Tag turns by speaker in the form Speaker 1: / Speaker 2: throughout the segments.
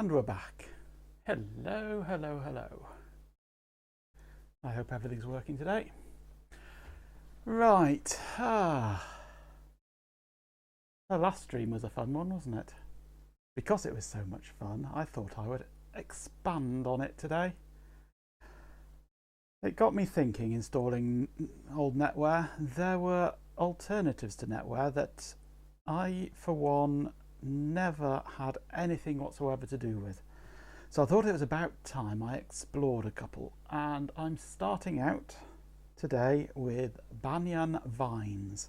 Speaker 1: And we're back. Hello, hello, hello. I hope everything's working today. Right. The last stream was a fun one, wasn't it? Because it was so much fun, I thought I would expand on it today. It got me thinking, installing old NetWare. There were alternatives to NetWare that I, for one, never had anything whatsoever to do with. So I thought it was about time I explored a couple, and I'm starting out today with Banyan VINES,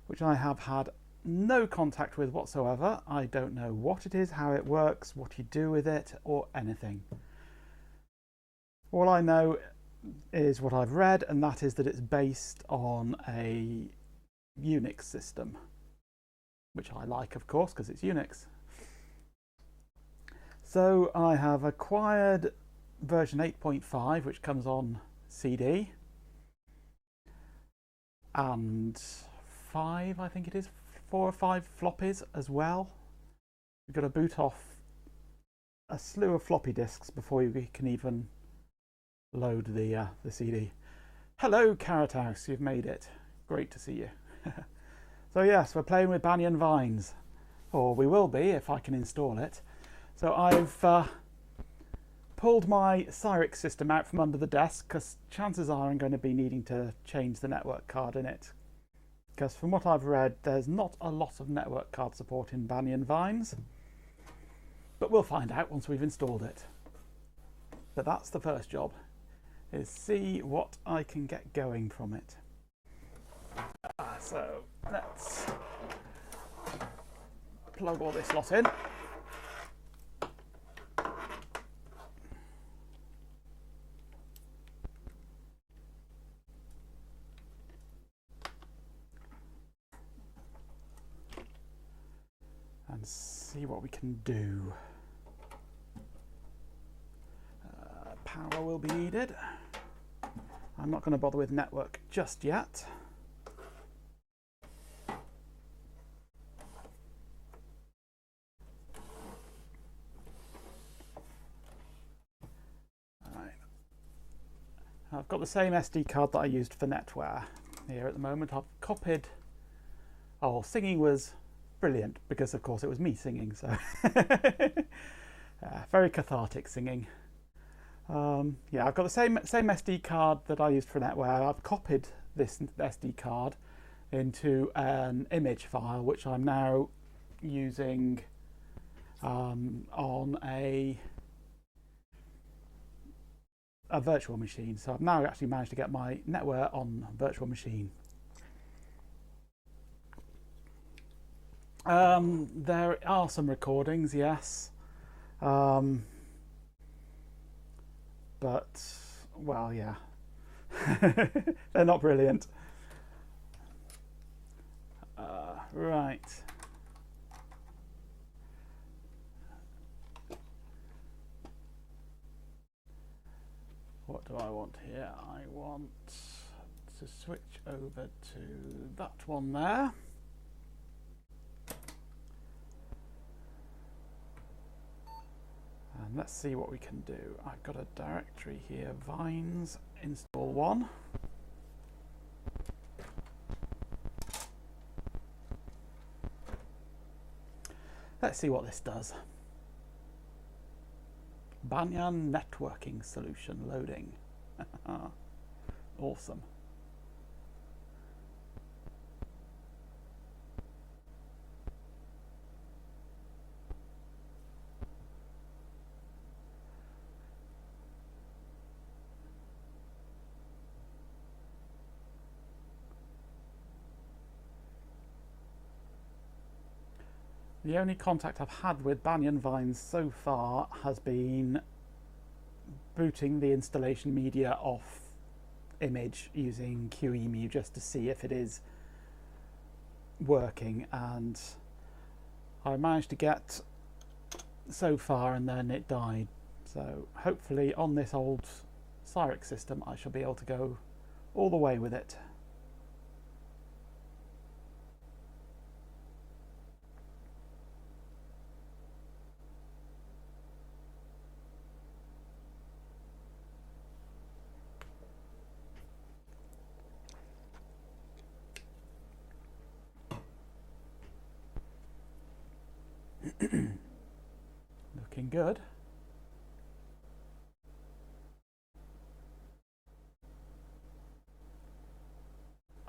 Speaker 1: which I have had no contact with whatsoever. I don't know what it is, how it works, what you do with it, or anything. All I know is what I've read, and that is that it's based on a Unix system, which I like, of course, because it's Unix. So I have acquired version 8.5, which comes on CD, and 5, I think it is, 4 or 5 floppies as well. You've got to boot off a slew of floppy disks before you can even load the CD. Hello, Carrot House, you've made it. Great to see you. So yes, we're playing with Banyan VINES, or we will be if I can install it. So I've pulled my Cyrix system out from under the desk because chances are I'm going to be needing to change the network card in it. Because from what I've read, there's not a lot of network card support in Banyan VINES. But we'll find out once we've installed it. But that's the first job, is see what I can get going from it. So let's plug all this lot in. And see what we can do. Power will be needed. I'm not going to bother with network just yet. Right. I've got the same SD card that I used for NetWare here at the moment. I've copied. Oh, singing was brilliant because, of course, it was me singing. So very cathartic singing. Yeah, I've got the same SD card that I used for NetWare. I've copied this SD card into an image file, which I'm now using on a virtual machine. So I've now actually managed to get my NetWare on a virtual machine. There are some recordings, yes. But, well, yeah, they're not brilliant. Right. What do I want here? I want to switch over to that one there. And let's see what we can do. I've got a directory here, Vines, install 1. Let's see what this does. Banyan networking solution loading. Awesome. The only contact I've had with Banyan VINES so far has been booting the installation media off image using QEMU just to see if it is working, and I managed to get so far and then it died. So hopefully on this old Cyrix system I shall be able to go all the way with it. Looking good.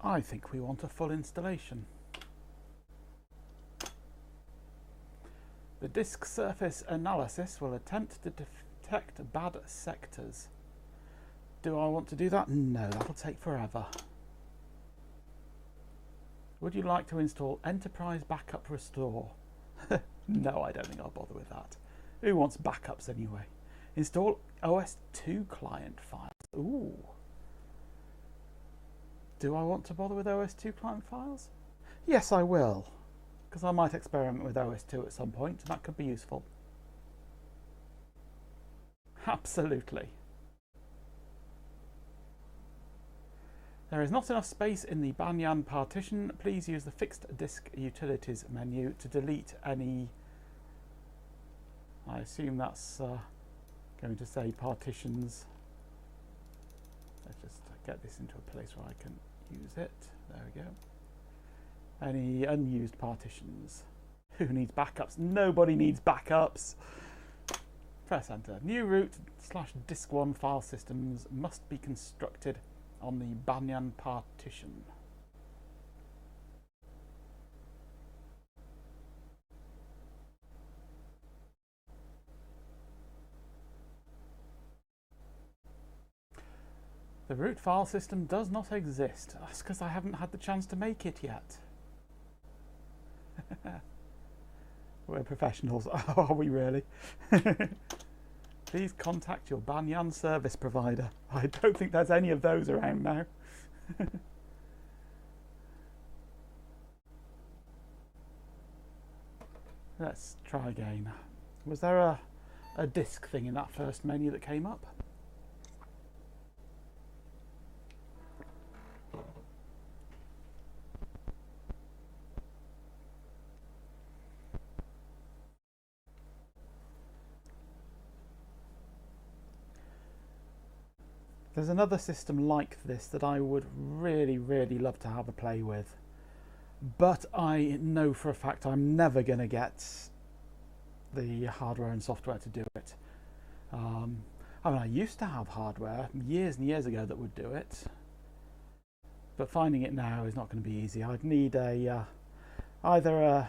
Speaker 1: I think we want a full installation. The disk surface analysis will attempt to detect bad sectors. Do I want to do that? No, that'll take forever. Would you like to install Enterprise Backup Restore? No, I don't think I'll bother with that. Who wants backups anyway? Install OS2 client files. Ooh. Do I want to bother with OS2 client files? Yes, I will. Because I might experiment with OS2 at some point, and that could be useful. Absolutely. There is not enough space in the Banyan partition. Please use the fixed disk utilities menu to delete any... I assume that's going to say partitions. Let's just get this into a place where I can use it. There we go. Any unused partitions. Who needs backups? Nobody needs backups. Press enter. New root / disk1 file systems must be constructed on the Banyan partition. The root file system does not exist. That's because I haven't had the chance to make it yet. We're professionals. Are we really? Please contact your Banyan service provider. I don't think there's any of those around now. Let's try again. Was there a disk thing in that first menu that came up? There's another system like this that I would really, really love to have a play with. But I know for a fact I'm never going to get the hardware and software to do it. I mean, I used to have hardware years and years ago that would do it. But finding it now is not going to be easy. I'd need either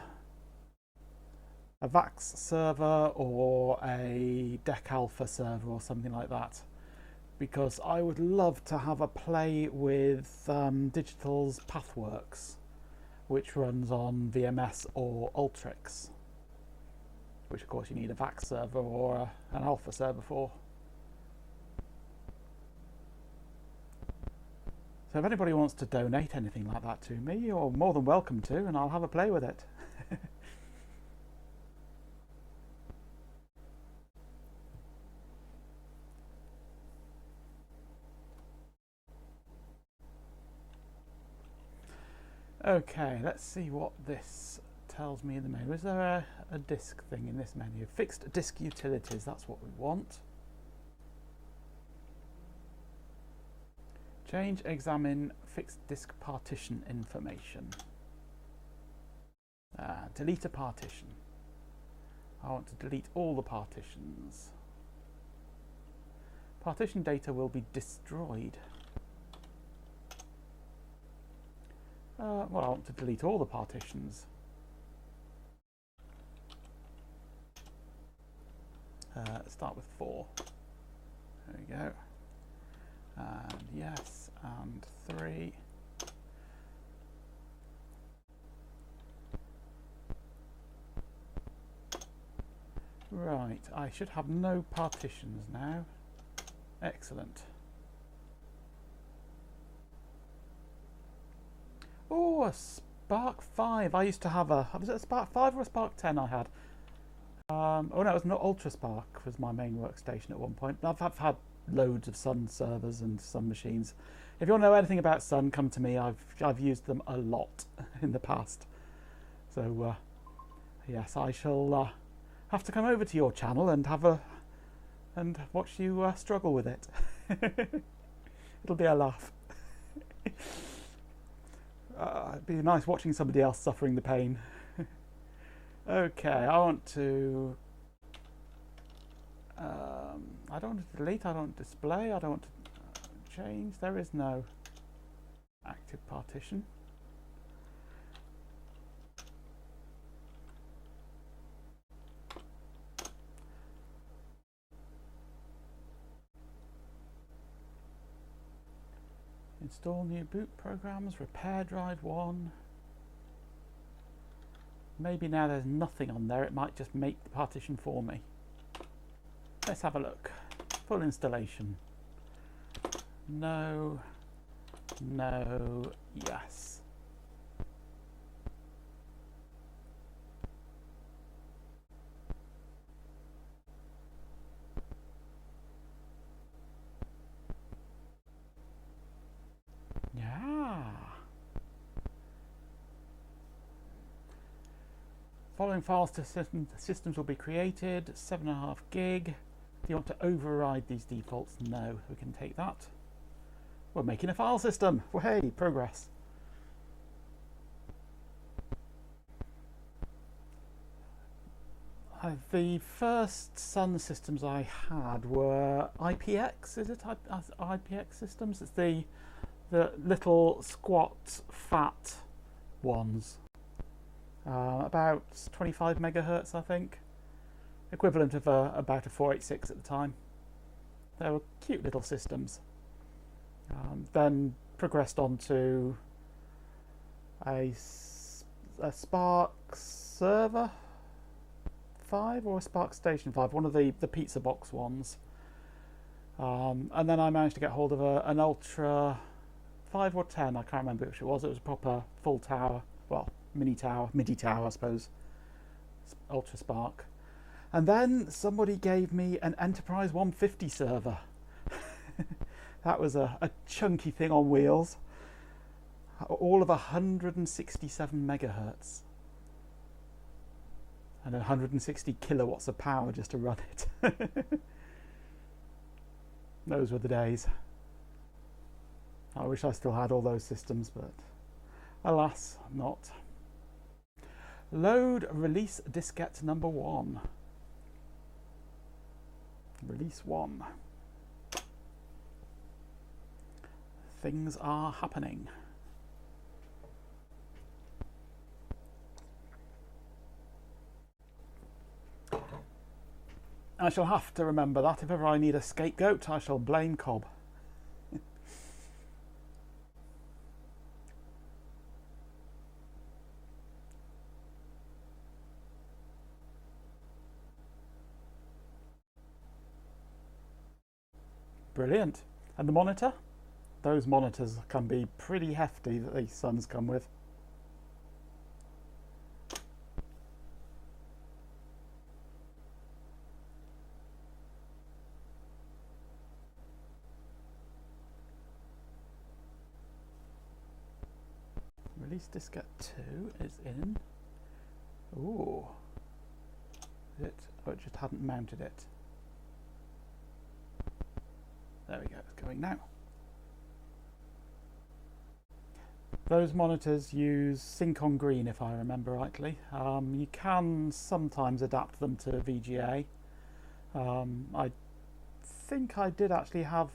Speaker 1: a VAX server or a DEC Alpha server or something like that. Because I would love to have a play with Digital's Pathworks, which runs on VMS or Ultrix, which of course you need a VAX server or an Alpha server for. So if anybody wants to donate anything like that to me, you're more than welcome to, and I'll have a play with it. Okay, let's see what this tells me in the menu. Is there a disk thing in this menu? Fixed disk utilities, that's what we want. Change, examine, fixed disk partition information. Delete a partition. I want to delete all the partitions. Partition data will be destroyed. Well, I want to delete all the partitions. Let's start with 4. There we go. And yes, and 3. Right, I should have no partitions now. Excellent. Oh, a Spark 5. I used to have was it a Spark 5 or a Spark 10 I had? Oh no, it was not Ultra Spark was my main workstation at one point. I've had loads of Sun servers and Sun machines. If you want to know anything about Sun, come to me. I've used them a lot in the past. So yes, I shall have to come over to your channel and and watch you struggle with it. It'll be a laugh. It'd be nice watching somebody else suffering the pain. Okay, I want to. I don't want to delete. I don't want to display. I don't want to change. There is no active partition. Install new boot programs. Repair drive 1. Maybe now there's nothing on there, it might just make the partition for me. Let's have a look. Full installation. No. No. Yes. Yeah. Following files to systems will be created. 7.5 gig. Do you want to override these defaults? No, we can take that. We're making a file system. Well, hey, progress. The first Sun systems I had were IPX. Is it IPX systems? It's the little squat fat ones. About 25 megahertz, I think. Equivalent of about a 486 at the time. They were cute little systems. Then progressed on to a Spark Server 5 or a Spark Station 5, one of the pizza box ones. And then I managed to get hold of an Ultra 5 or 10, I can't remember which it was. It was a proper full tower, well, midi tower, I suppose. Ultra Spark. And then somebody gave me an Enterprise 150 server. That was a chunky thing on wheels. All of 167 megahertz. And 160 kilowatts of power just to run it. Those were the days. I wish I still had all those systems, but alas, not. Load release diskette number 1. Release 1. Things are happening. I shall have to remember that if ever I need a scapegoat, I shall blame Cobb. Brilliant. And the monitor? Those monitors can be pretty hefty that these Suns come with. Release diskette 2 is in. Ooh. Is it? Oh, it just hadn't mounted it. There we go, it's going now. Those monitors use Sync on Green, if I remember rightly. You can sometimes adapt them to VGA. I think I did actually have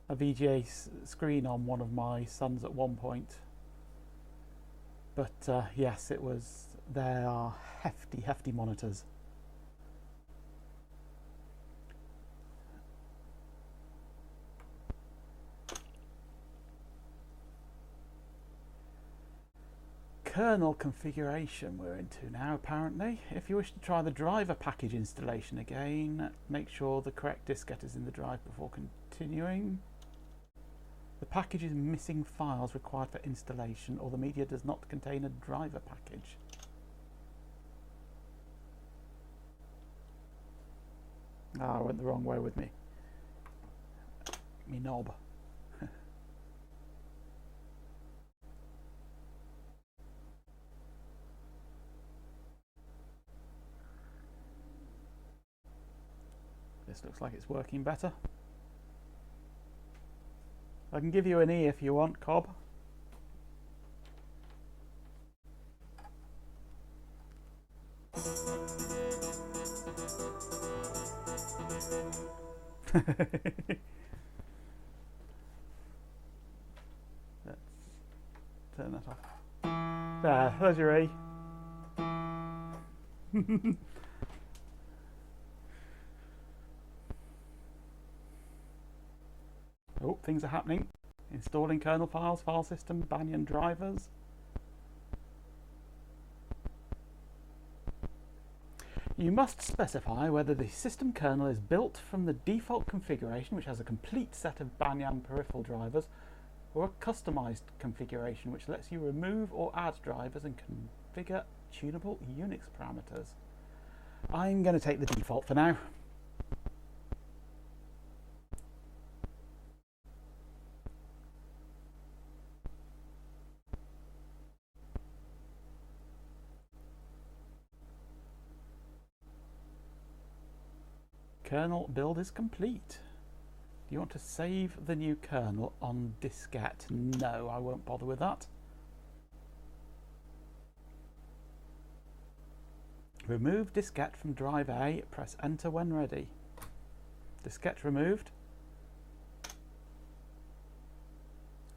Speaker 1: a VGA screen on one of my Suns at one point. But yes, it was. They are hefty, hefty monitors. Kernel configuration we're into now, apparently. If you wish to try the driver package installation again, make sure the correct diskette is in the drive before continuing. The package is missing files required for installation, or the media does not contain a driver package. Ah, I went the wrong way with me knob. This looks like it's working better. I can give you an E if you want, Cobb. Let's turn that off. There, there's your E. Oh, things are happening. Installing kernel files, file system, Banyan drivers. You must specify whether the system kernel is built from the default configuration, which has a complete set of Banyan peripheral drivers, or a customized configuration which lets you remove or add drivers and configure tunable Unix parameters. I'm going to take the default for now. Kernel build is complete. Do you want to save the new kernel on diskette? No, I won't bother with that. Remove diskette from drive A. Press enter when ready. Diskette removed.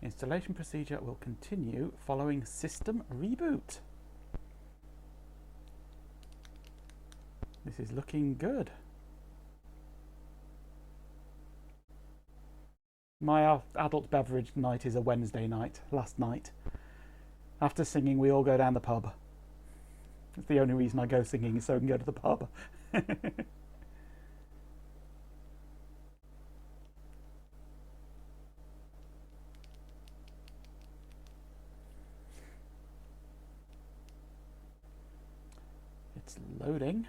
Speaker 1: Installation procedure will continue following system reboot. This is looking good. My adult beverage night is a Wednesday night, last night. After singing, we all go down the pub. It's the only reason I go singing is so I can go to the pub. It's loading.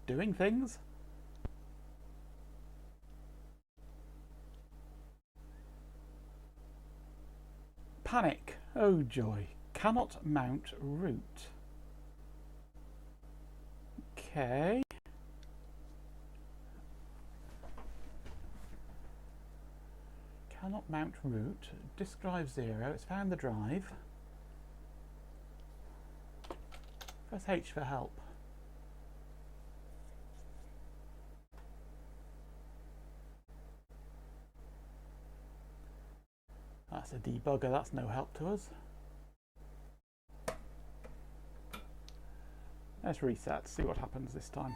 Speaker 1: Doing things. Panic. Oh joy. Cannot mount root. Okay. Cannot mount root. Disk drive 0. It's found the drive. Press H for help. That's a debugger, that's no help to us. Let's reset, see what happens this time.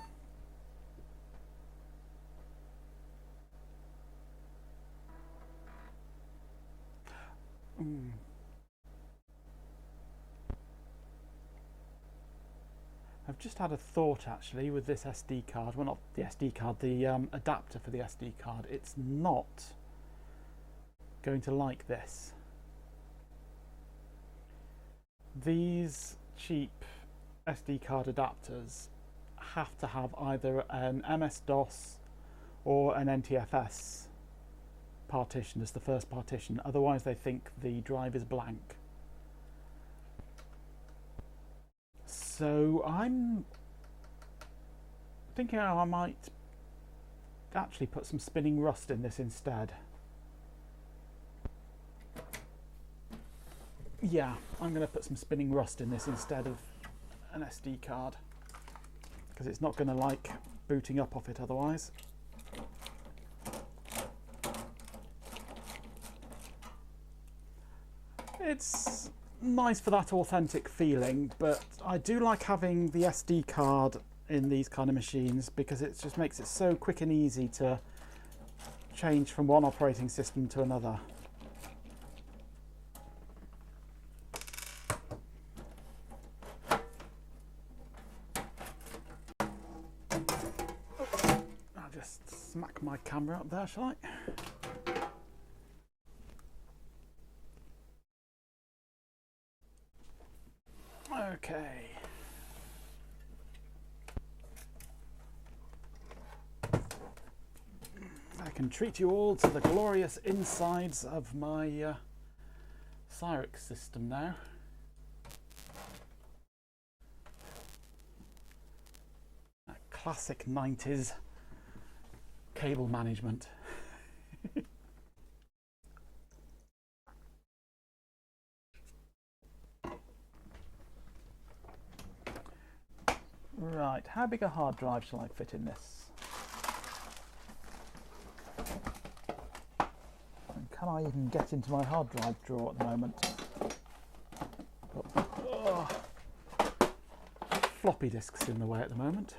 Speaker 1: I've just had a thought actually with this SD card. Well, not the SD card, the adapter for the SD card. It's not going to like this. These cheap SD card adapters have to have either an MS-DOS or an NTFS partition as the first partition, otherwise they think the drive is blank. So I'm thinking I might actually put some spinning rust in this instead. Yeah, I'm going to put some spinning rust in this instead of an SD card, because it's not going to like booting up off it otherwise. It's nice for that authentic feeling, but I do like having the SD card in these kind of machines because it just makes it so quick and easy to change from one operating system to another. I'll just smack my camera up there, shall I? Okay. I can treat you all to the glorious insides of my Cyrix system now. That classic 90s cable management. Right, how big a hard drive shall I fit in this? And can I even get into my hard drive drawer at the moment? Oh, floppy disks in the way at the moment.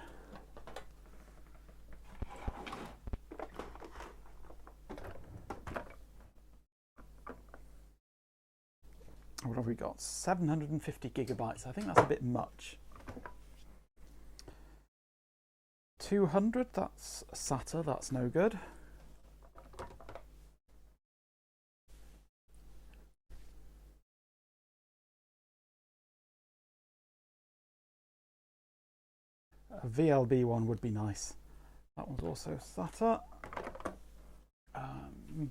Speaker 1: What have we got? 750 gigabytes. I think that's a bit much. 200, that's SATA, that's no good. A VLB one would be nice. That one's also SATA.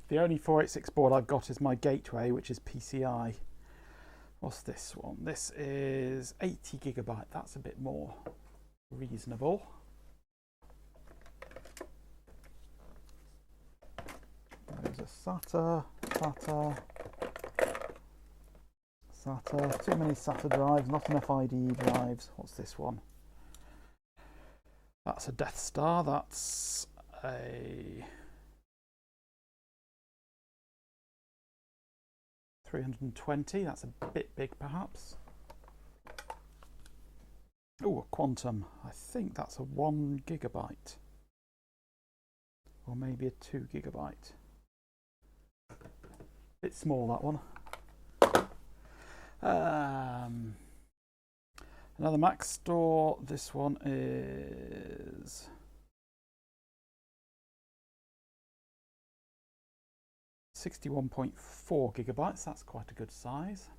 Speaker 1: The only 486 board I've got is my gateway, which is PCI. What's this one? This is 80 gigabyte. That's a bit more reasonable. There's a SATA, SATA, SATA. Too many SATA drives, not enough IDE drives. What's this one? That's a Death Star. That's a 320. That's a bit big, perhaps. Oh, a Quantum. I think that's a 1 gigabyte. Or maybe a 2 gigabyte. Bit small, that one. Another Mac Store. This one is 61.4 gigabytes. That's quite a good size.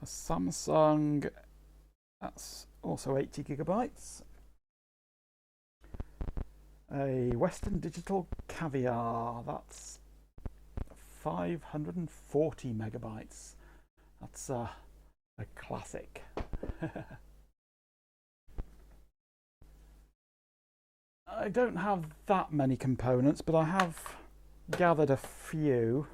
Speaker 1: A Samsung. That's also 80 gigabytes. A Western Digital Caviar, that's 540 megabytes. That's a classic. I don't have that many components, but I have gathered a few.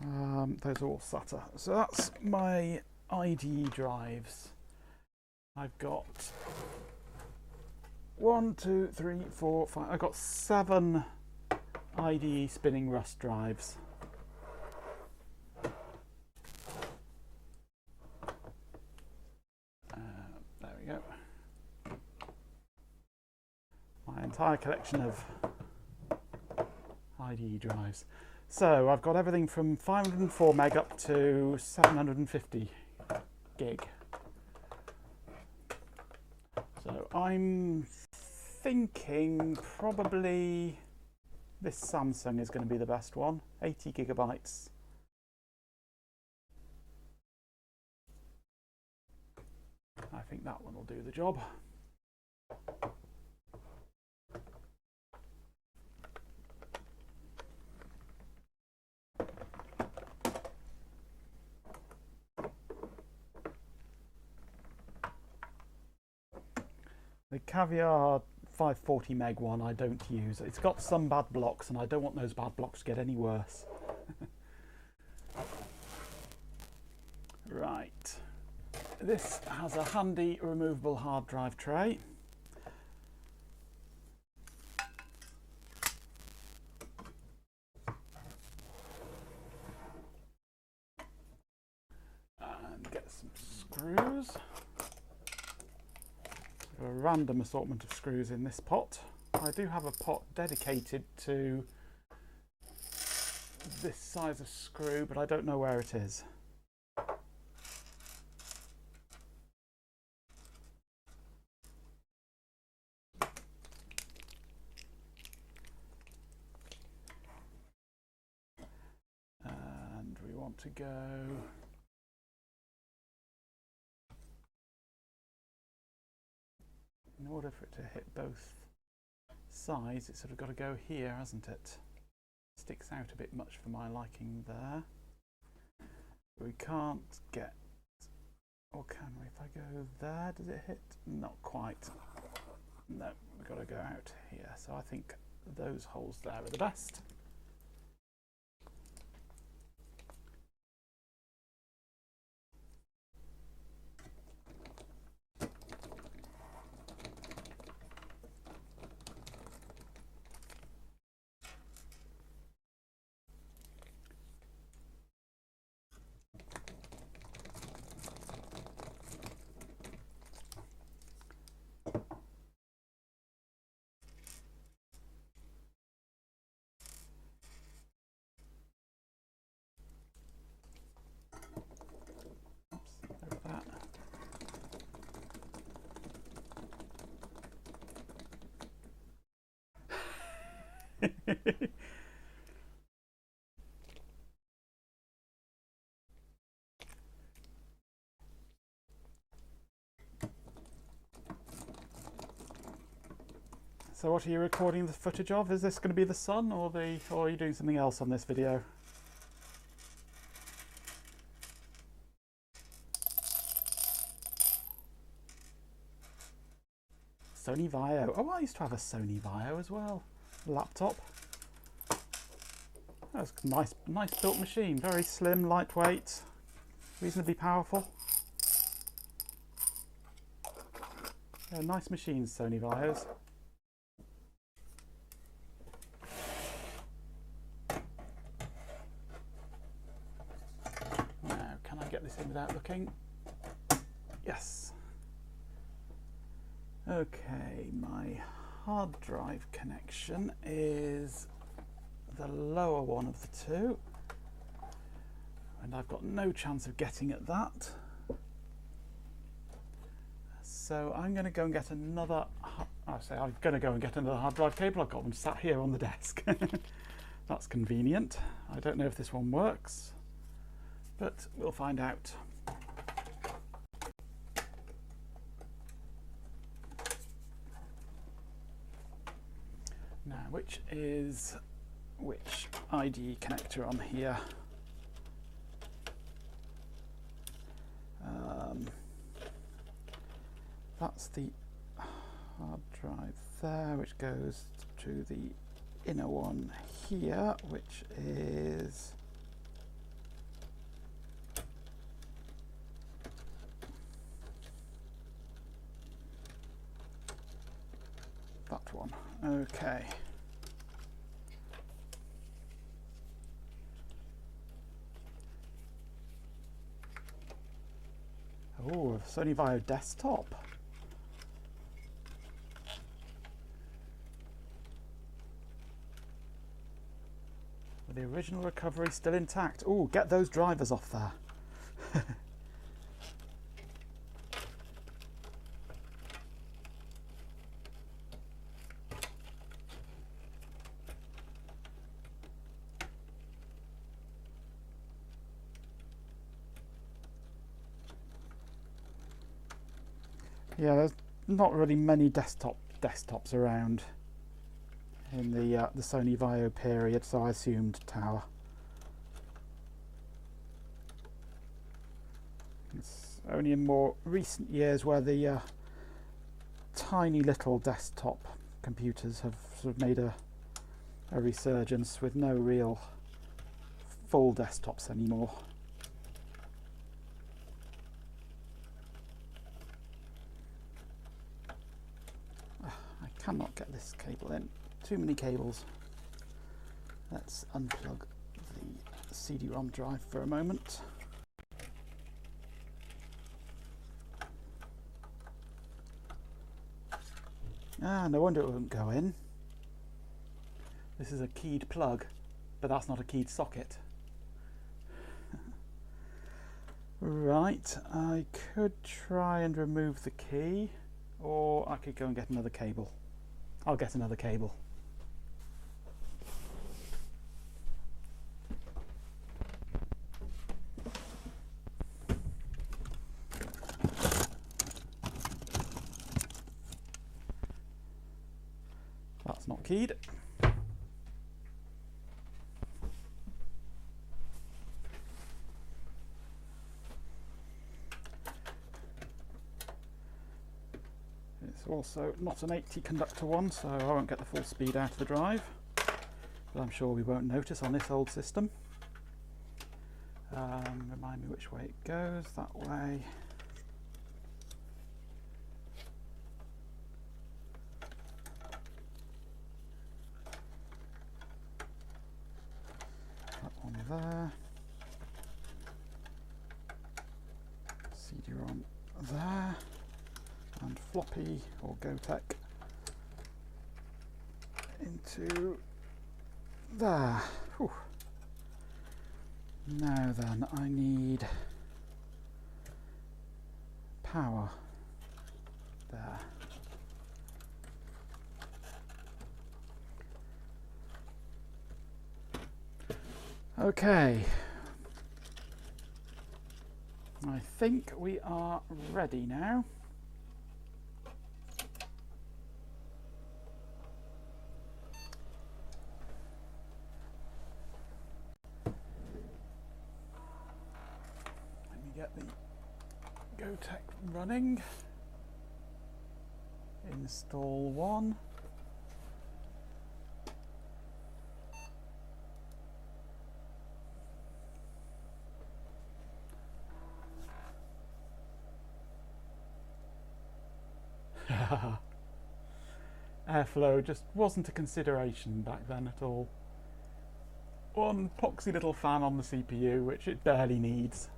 Speaker 1: Those are all SATA. So that's my IDE drives. I've got 1, 2, 3, 4, 5. I've got 7 IDE spinning Rust drives. There we go. My entire collection of IDE drives. So I've got everything from 504 meg up to 750 gig. So I'm thinking probably this Samsung is going to be the best one. 80 gigabytes. I think that one will do the job. The Caviar 540 meg one I don't use. It's got some bad blocks and I don't want those bad blocks to get any worse. Right. This has a handy removable hard drive tray. And get some screws. A random assortment of screws in this pot. I do have a pot dedicated to this size of screw, but I don't know where it is. And we want to go in order for it to hit both sides, it's sort of got to go here, hasn't it? Sticks out a bit much for my liking there. We can't get, or can we? If I go there, does it hit? Not quite. No, we've got to go out here. So I think those holes there are the best. So what are you recording the footage of? Is this going to be the sun, or are you doing something else on this video? Sony Vaio. Oh, I used to have a Sony Vaio as well. Laptop. That's a nice built machine. Very slim, lightweight, reasonably powerful. Yeah, nice machines, Sony Vaios. Now, can I get this in without looking? Yes. Okay, my hard drive connection is the lower one of the two, and I've got no chance of getting at that. So I'm going to go and get another. I'm going to go and get another hard drive cable. I've got them sat here on the desk. That's convenient. I don't know if this one works, but we'll find out. Now, which ID connector on here? That's the hard drive there, which goes to the inner one here, which is that one. Okay. Oh, a Sony Vaio desktop. With the original recovery still intact. Oh, get those drivers off there. Yeah, there's not really many desktops around in the Sony Vaio period, so I assumed Tower. It's only in more recent years where the tiny little desktop computers have sort of made a resurgence, with no real full desktops anymore. I cannot get this cable in. Too many cables. Let's unplug the CD-ROM drive for a moment. Ah, no wonder it wouldn't go in. This is a keyed plug, but that's not a keyed socket. Right, I could try and remove the key, or I could go and get another cable. I'll get another cable. That's not keyed. It's also not an 80 conductor one, so I won't get the full speed out of the drive, but I'm sure we won't notice on this old system. Remind me which way it goes. That way. That one there. CD-ROM there. And floppy or GoTech into there. Whew. Now then, I need power there. Okay, I think we are ready now. Let me get the GoTech running. Install one. Airflow just wasn't a consideration back then at all. One poxy little fan on the CPU, which it barely needs.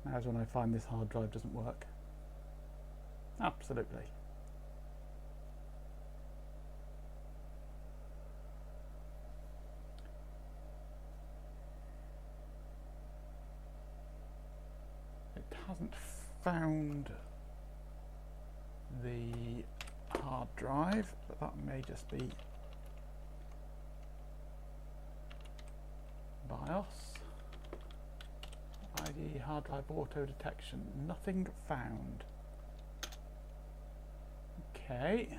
Speaker 1: Now's when I find this hard drive doesn't work. Absolutely. It hasn't found the hard drive, but that may just be BIOS. ID hard drive auto detection. Nothing found. Okay.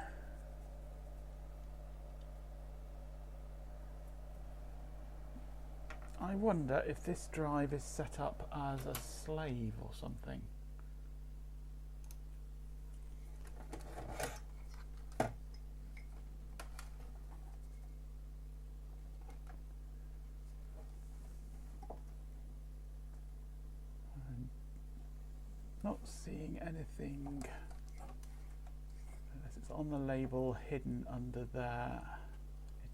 Speaker 1: I wonder if this drive is set up as a slave or something. I'm not seeing anything unless it's on the label hidden under there.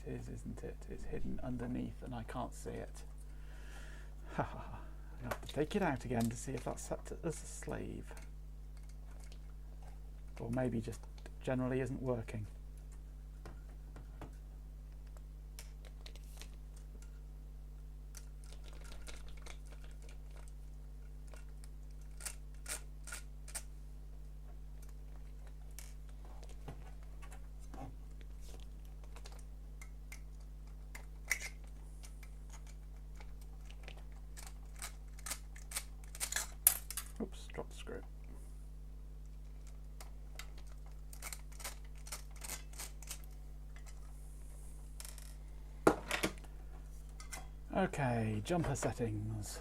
Speaker 1: It is, isn't it? It's hidden underneath and I can't see it. I have to take it out again to see if that's set as a slave. Or maybe just generally isn't working. Oops, dropped the screw. Okay, jumper settings.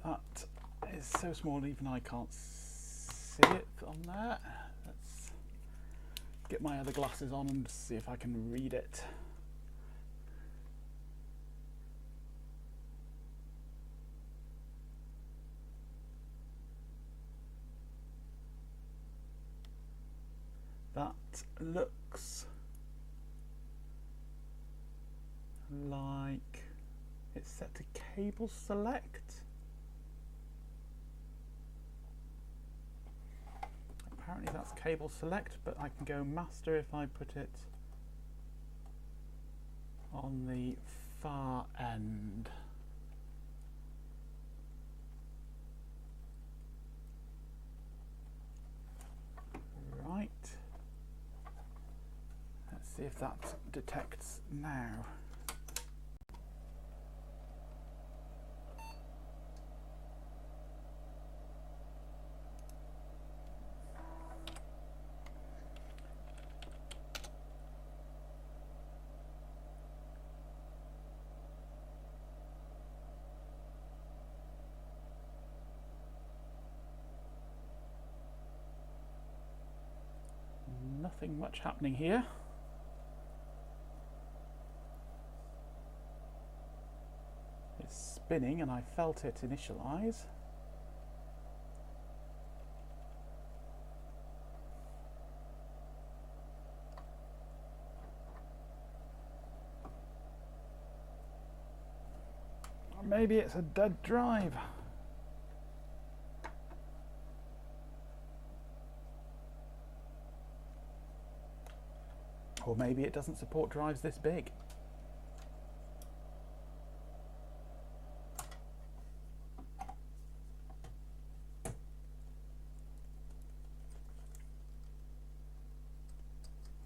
Speaker 1: That is so small even I can't see it on there. Let's get my other glasses on and see if I can read it. That looks like it's set to cable select. Apparently that's cable select, but I can go master if I put it on the far end. Right. Let's see if that detects now. Nothing much happening here. It's spinning and I felt it initialize. Or maybe it's a dead drive. Or maybe it doesn't support drives this big.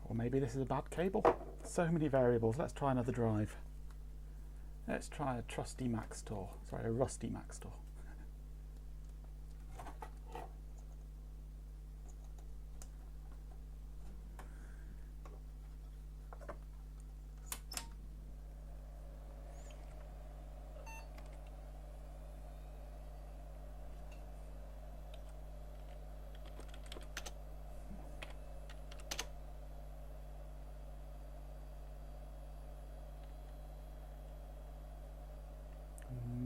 Speaker 1: Or maybe this is a bad cable. So many variables. Let's try another drive. Let's try a trusty Mac store. Sorry, a rusty Mac store.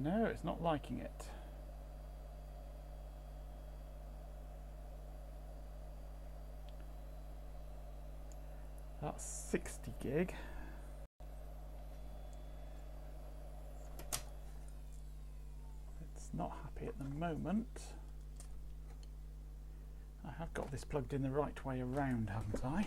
Speaker 1: No, it's not liking it. That's 60 gig. It's not happy at the moment. I have got this plugged in the right way around, haven't I?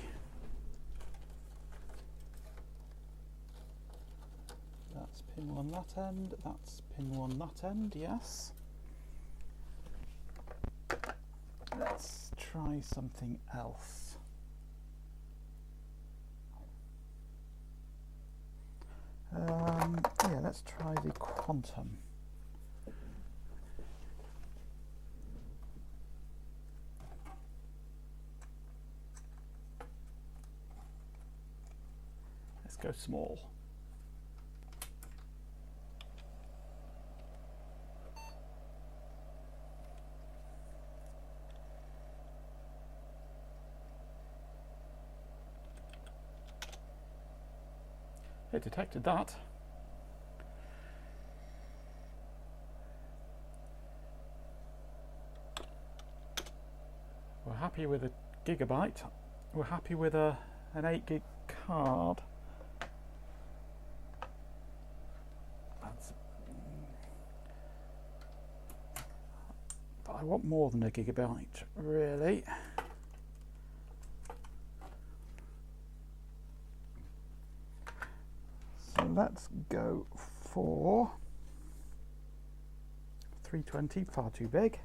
Speaker 1: That's pin 1 that end, that's pin 1 that end, yes. Let's try something else. Yeah, let's try the Quantum. Let's go small. It detected that. We're happy with a gigabyte. We're happy with an 8 gig card. But I want more than a gigabyte, really. So let's go for 320, far too big.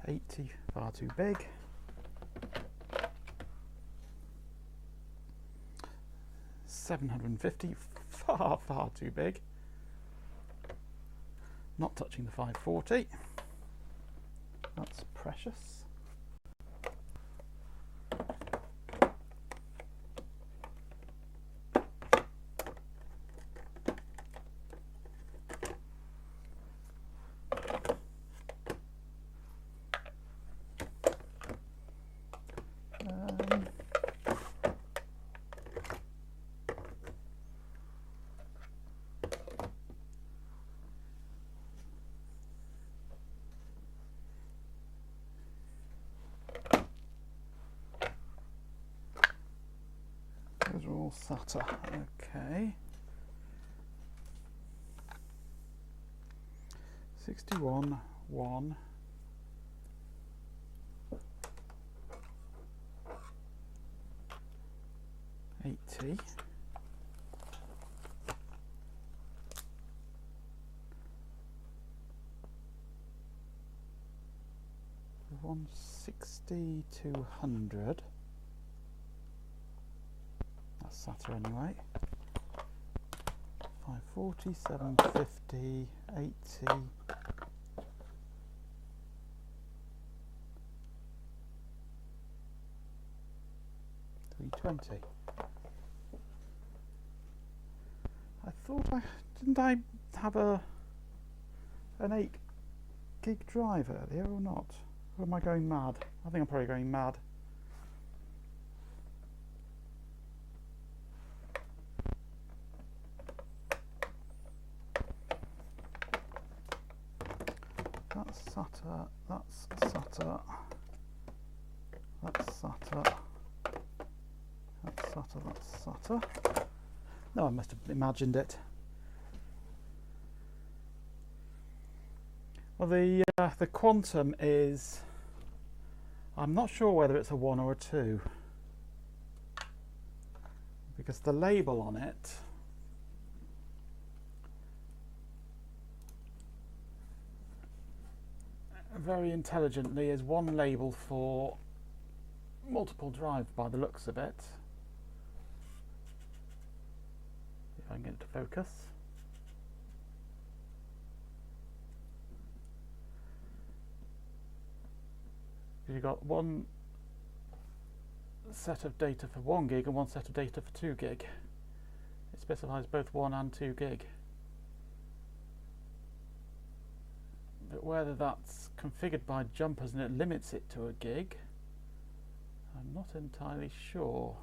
Speaker 1: 80, far too big. 750, far too big. Not touching the 540. That's precious. Those are all SATA. Okay. 61, 1. 80. 160, 200. That's SATA anyway. 540, 750, 80. 320. I thought didn't I have an 8 gig drive earlier or not? Or am I going mad? I think I'm probably going mad. That's SATA, that's SATA, that's SATA, that's SATA, that's SATA. No, I must have imagined it. Well, the Quantum is, I'm not sure whether it's a 1 or a 2, because the label on it very intelligently is one label for multiple drives by the looks of it. If I can get it to focus. You've got one set of data for 1 gig and one set of data for 2 gig. It specifies both 1 and 2 gig. But whether that's configured by jumpers and it limits it to a gig, I'm not entirely sure.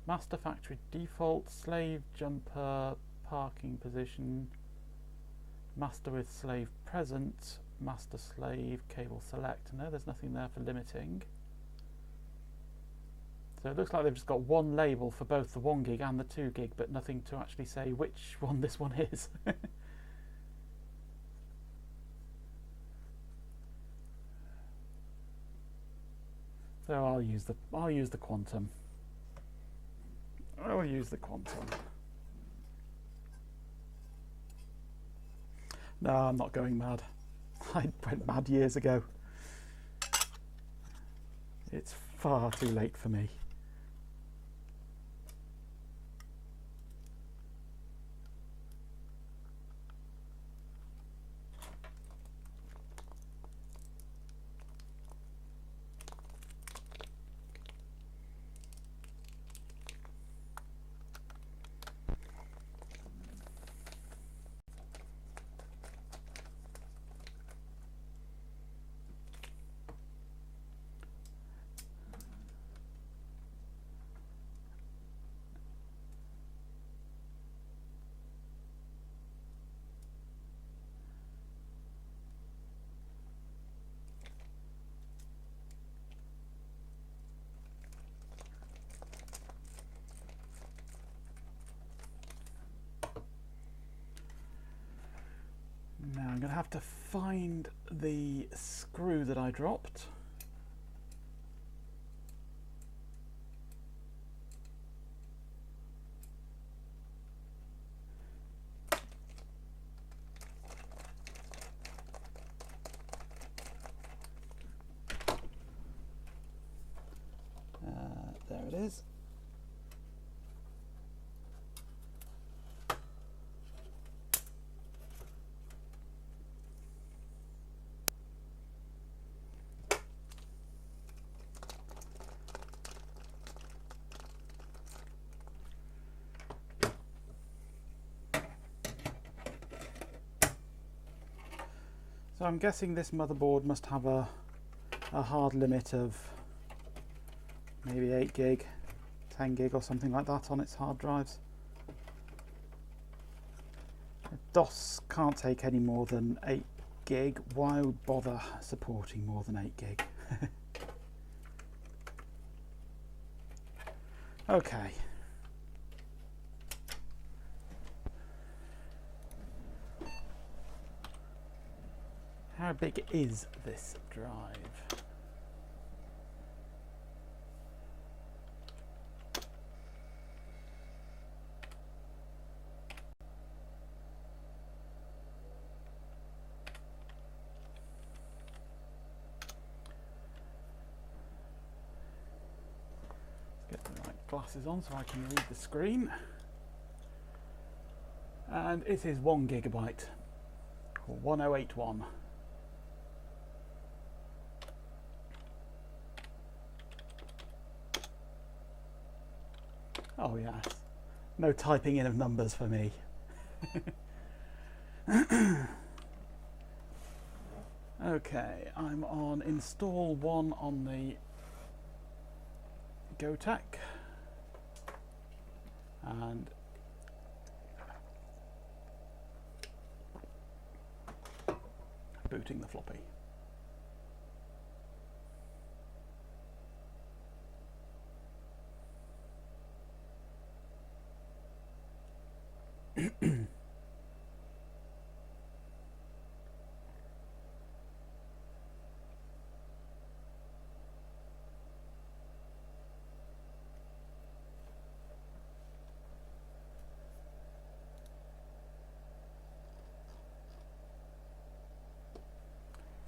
Speaker 1: Master factory default, slave jumper, parking position, master with slave present, master slave, cable select. No, there's nothing there for limiting. So it looks like they've just got one label for both the 1 gig and the 2 gig, but nothing to actually say which one this one is. So I'll use the quantum. I'll use the quantum. No, I'm not going mad. I went mad years ago. It's far too late for me. Now I'm going to have to find the screw that I dropped. There it is. So I'm guessing this motherboard must have a hard limit of maybe 8 gig, 10 gig or something like that on its hard drives. DOS can't take any more than 8 gig. Why would bother supporting more than 8 gig? Okay. How big is this drive? Let's get the right glasses on so I can read the screen. And it is 1 gigabyte, or 1081. Oh yes, no typing in of numbers for me. Okay, I'm on install 1 on the GoTech and booting the floppy.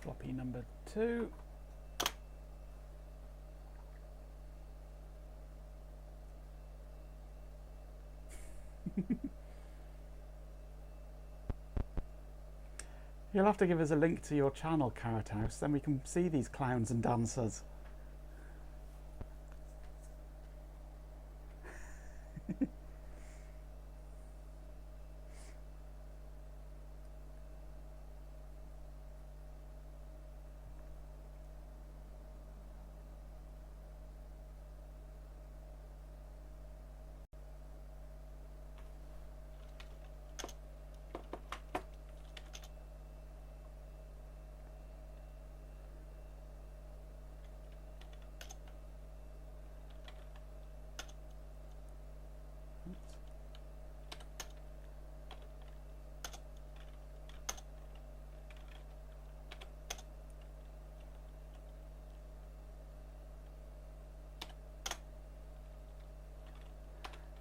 Speaker 1: floppy number 2. You'll have to give us a link to your channel, Carrot House, then we can see these clowns and dancers.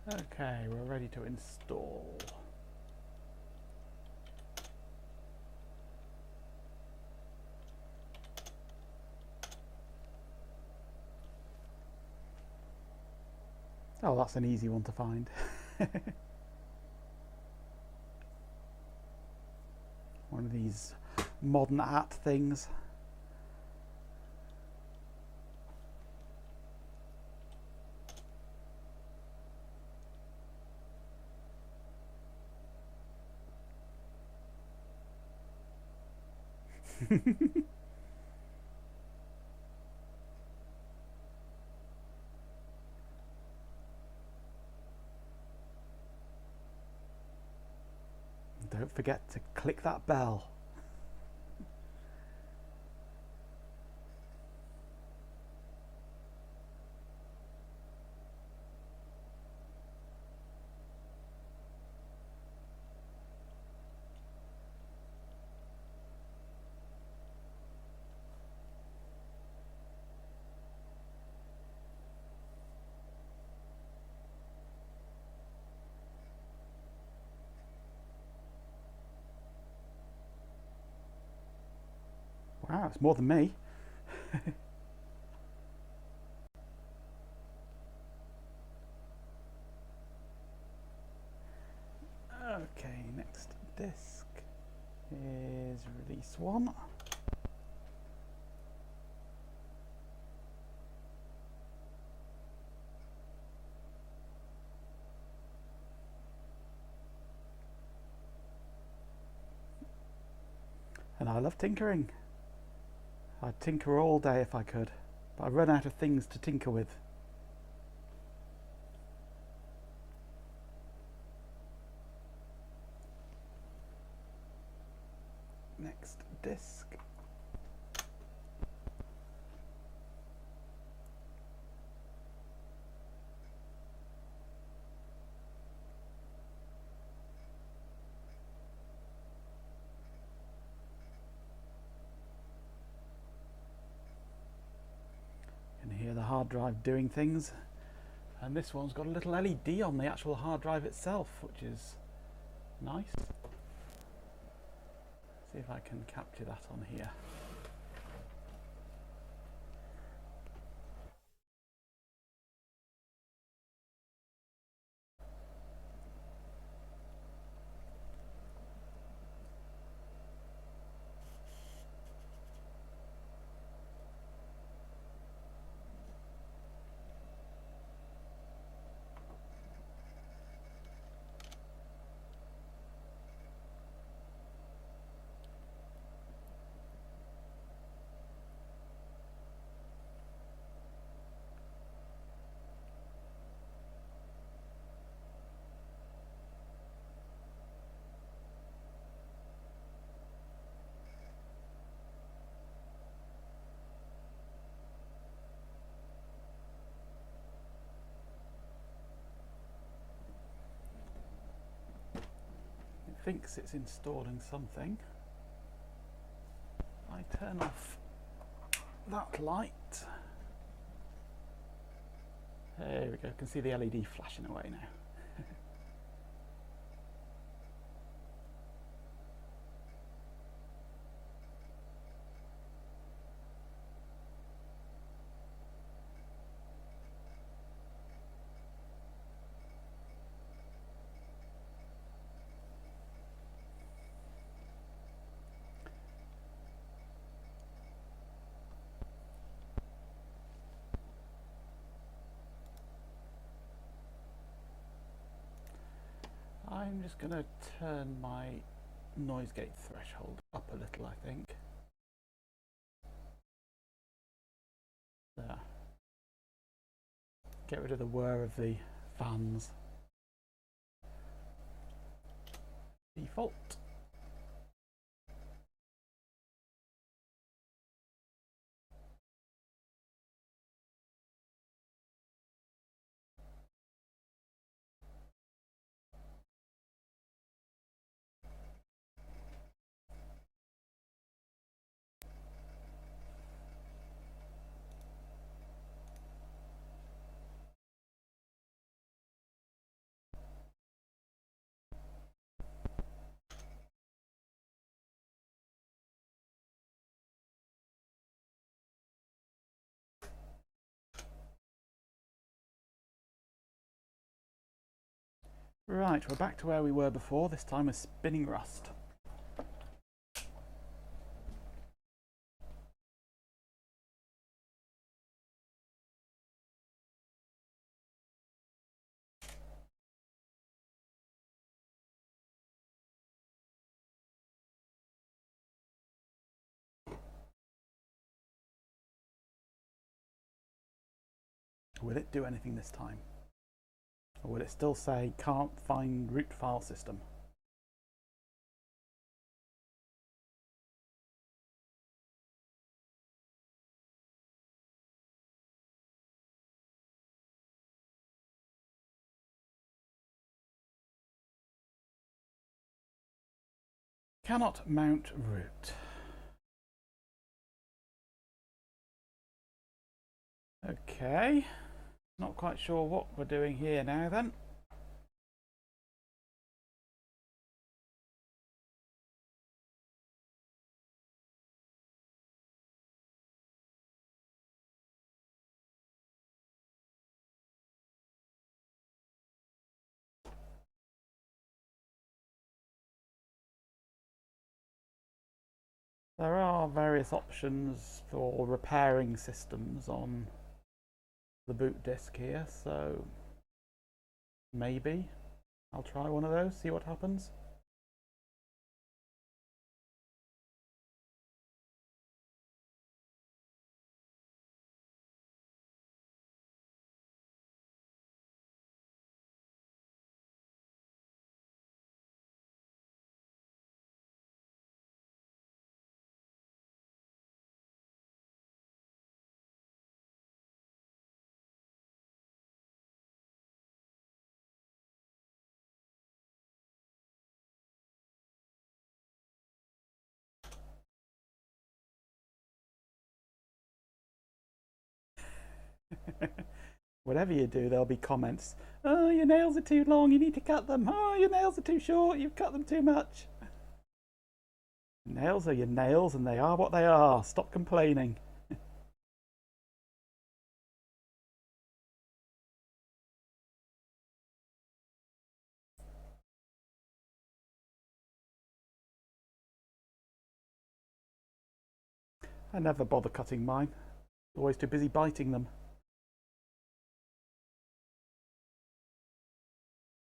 Speaker 1: Okay, we're ready to install. Oh, that's an easy one to find. One of these modern at things. Don't forget to click that bell. Wow, it's more than me. Okay, next disk is release 1. And I love tinkering. I'd tinker all day if I could, but I run out of things to tinker with. Next disk. You can hear the hard drive doing things. And this one's got a little LED on the actual hard drive itself, which is nice. See if I can capture that on here. Thinks it's installing something. I turn off that light. There we go, you can see the LED flashing away now. I'm just going to turn my noise gate threshold up a little, I think. There. Get rid of the whir of the fans. Default. Right, we're back to where we were before, this time with spinning rust. Will it do anything this time? Or will it still say can't find root file system? Cannot mount root. Okay, not quite sure what we're doing here now then. There are various options for repairing systems on the boot disk here, so maybe I'll try one of those, see what happens. Whatever you do, there'll be comments. Oh, your nails are too long, you need to cut them. Oh, your nails are too short, you've cut them too much. Nails are your nails and they are what they are. Stop complaining. I never bother cutting mine. Always too busy biting them.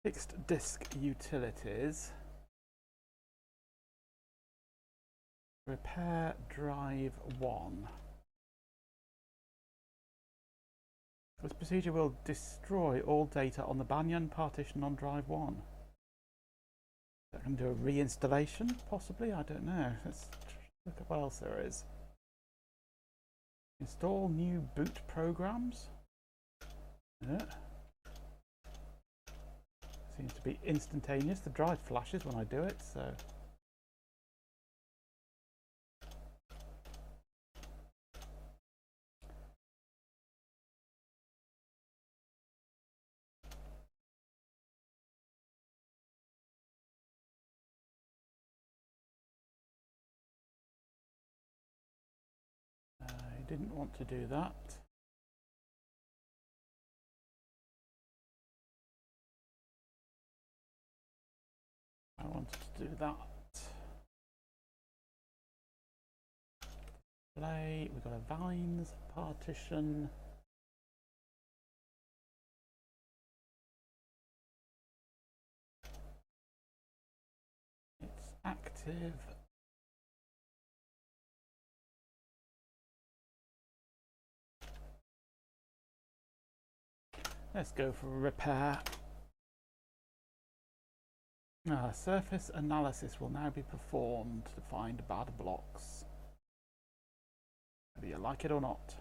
Speaker 1: Fixed disk utilities. Repair drive 1. This procedure will destroy all data on the Banyan partition on drive 1. I can do a reinstallation, possibly? I don't know. Let's look at what else there is. Install new boot programs. Yeah. Seems to be instantaneous. The drive flashes when I do it, so. I didn't want to do that. I wanted to do that. Play. We've got a Vines partition. active. Let's go for a repair. Surface analysis will now be performed to find bad blocks, whether you like it or not.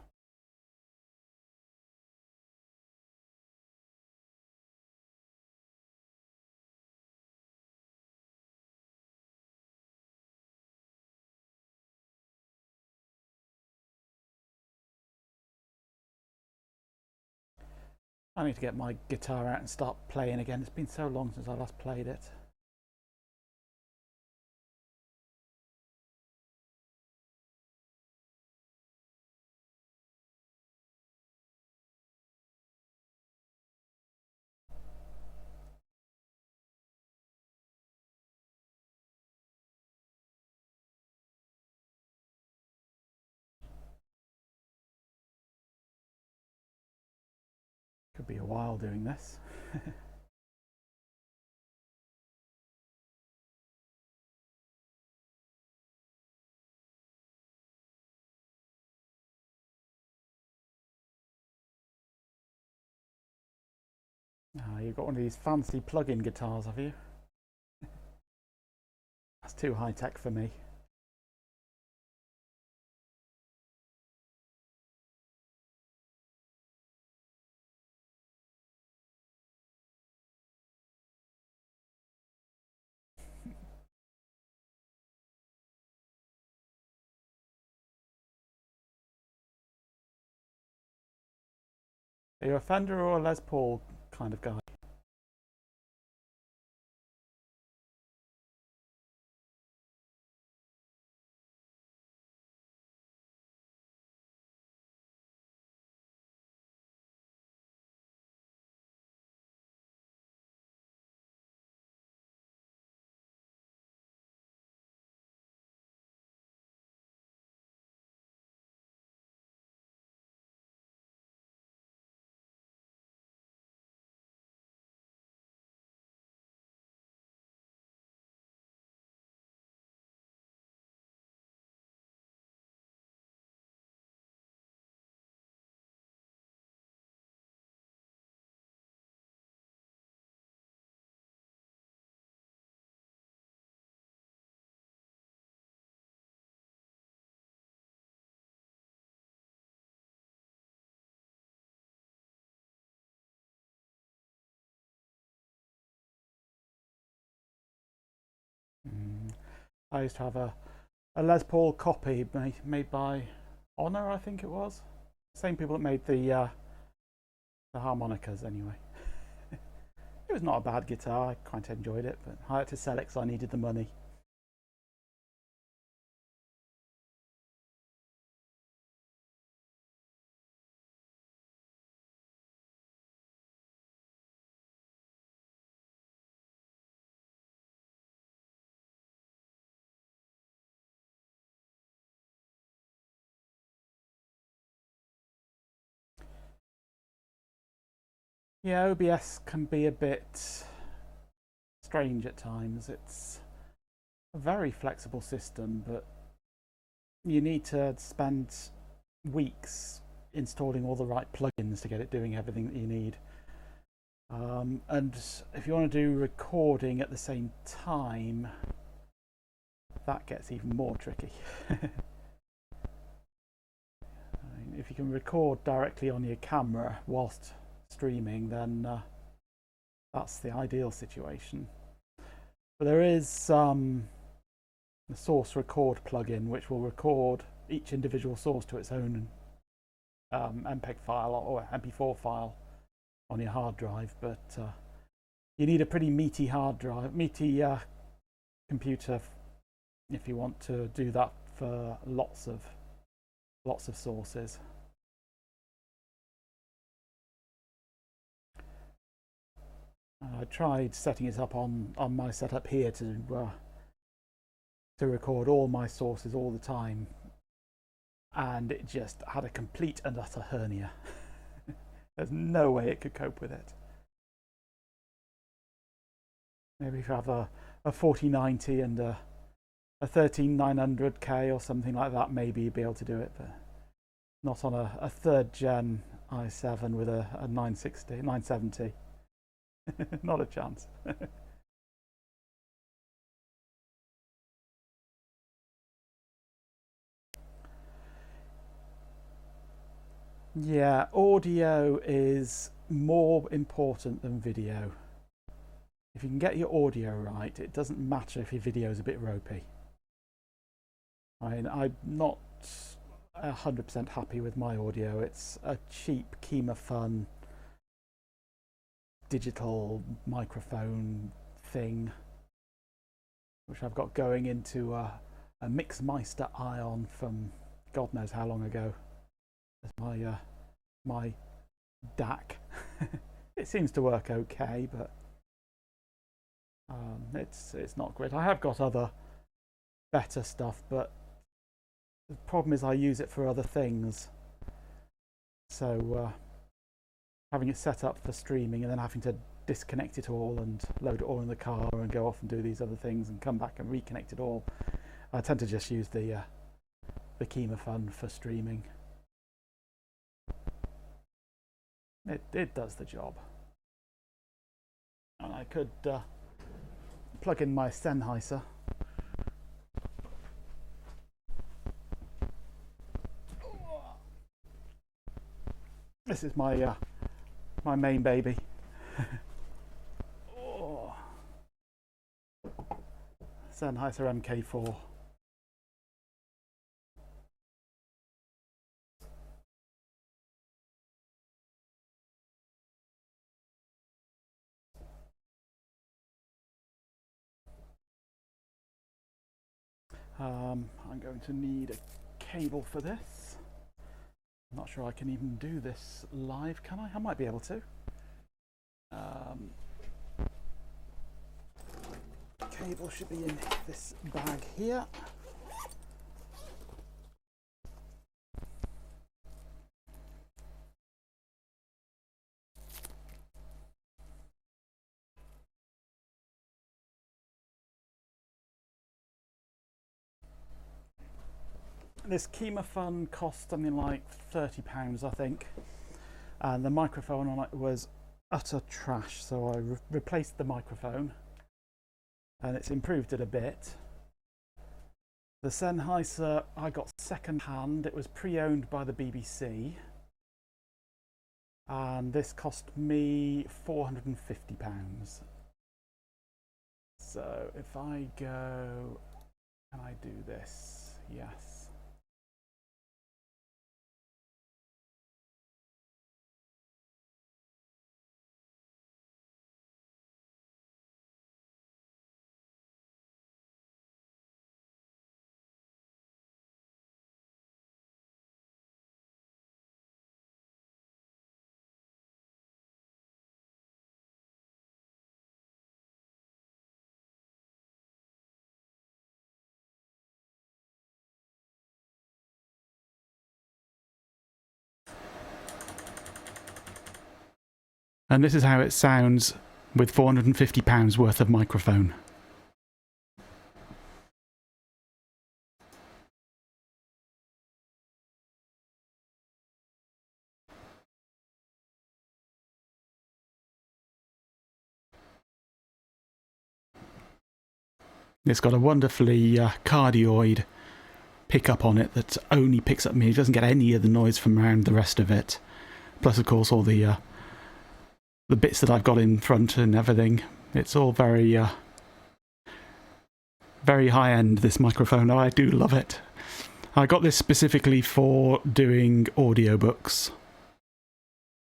Speaker 1: I need to get my guitar out and start playing again. It's been so long since I last played it. Could be a while doing this. You've got one of these fancy plug-in guitars, have you? That's too high-tech for me. Are you a Fender or a Les Paul kind of guy? I used to have a Les Paul copy made by Honor, I think it was. Same people that made the harmonicas anyway. It was not a bad guitar, I quite enjoyed it, but I had to sell it because I needed the money. Yeah, OBS can be a bit strange at times. It's a very flexible system, but you need to spend weeks installing all the right plugins to get it doing everything that you need. And if you want to do recording at the same time, that gets even more tricky. If you can record directly on your camera whilst streaming, then that's the ideal situation. But there is the source record plugin which will record each individual source to its own MPEG file or MP4 file on your hard drive, but you need a pretty meaty hard drive, meaty computer if you want to do that for lots of sources. I tried setting it up on my setup here to record all my sources all the time, and it just had a complete and utter hernia. There's no way it could cope with it. Maybe if you have a a 4090 and a 13900K or something like that, maybe you'd be able to do it, but not on a third gen i7 with a 970. Not a chance. Yeah, audio is more important than video. If you can get your audio right, it doesn't matter if your video is a bit ropey. I mean, I'm not 100% happy with my audio. It's a cheap KimaFun digital microphone thing, which I've got going into a Mixmeister Ion from God knows how long ago. As my DAC. It seems to work okay, but it's not great. I have got other better stuff, but the problem is I use it for other things. So having it set up for streaming and then having to disconnect it all and load it all in the car and go off and do these other things and come back and reconnect it all, I tend to just use the KimaFun for streaming. It does the job. And I could plug in my Sennheiser. This is my my main baby. Oh. Sennheiser MK4. I'm going to need a cable for this. I'm not sure I can even do this live, can I? I might be able to. Cable should be in this bag here. This KimaFun cost something like £30, I think, and the microphone on it was utter trash, so I replaced the microphone and it's improved it a bit. The Sennheiser I got second hand. It was pre-owned by the BBC, and this cost me £450. So if I go, can I do this? Yes. And this is how it sounds with £450 worth of microphone. It's got a wonderfully cardioid pickup on it that only picks up me. It doesn't get any of the noise from around the rest of it. Plus, of course, all the bits that I've got in front and everything. It's all very very high end, this microphone. I do love it. I got this specifically for doing audiobooks,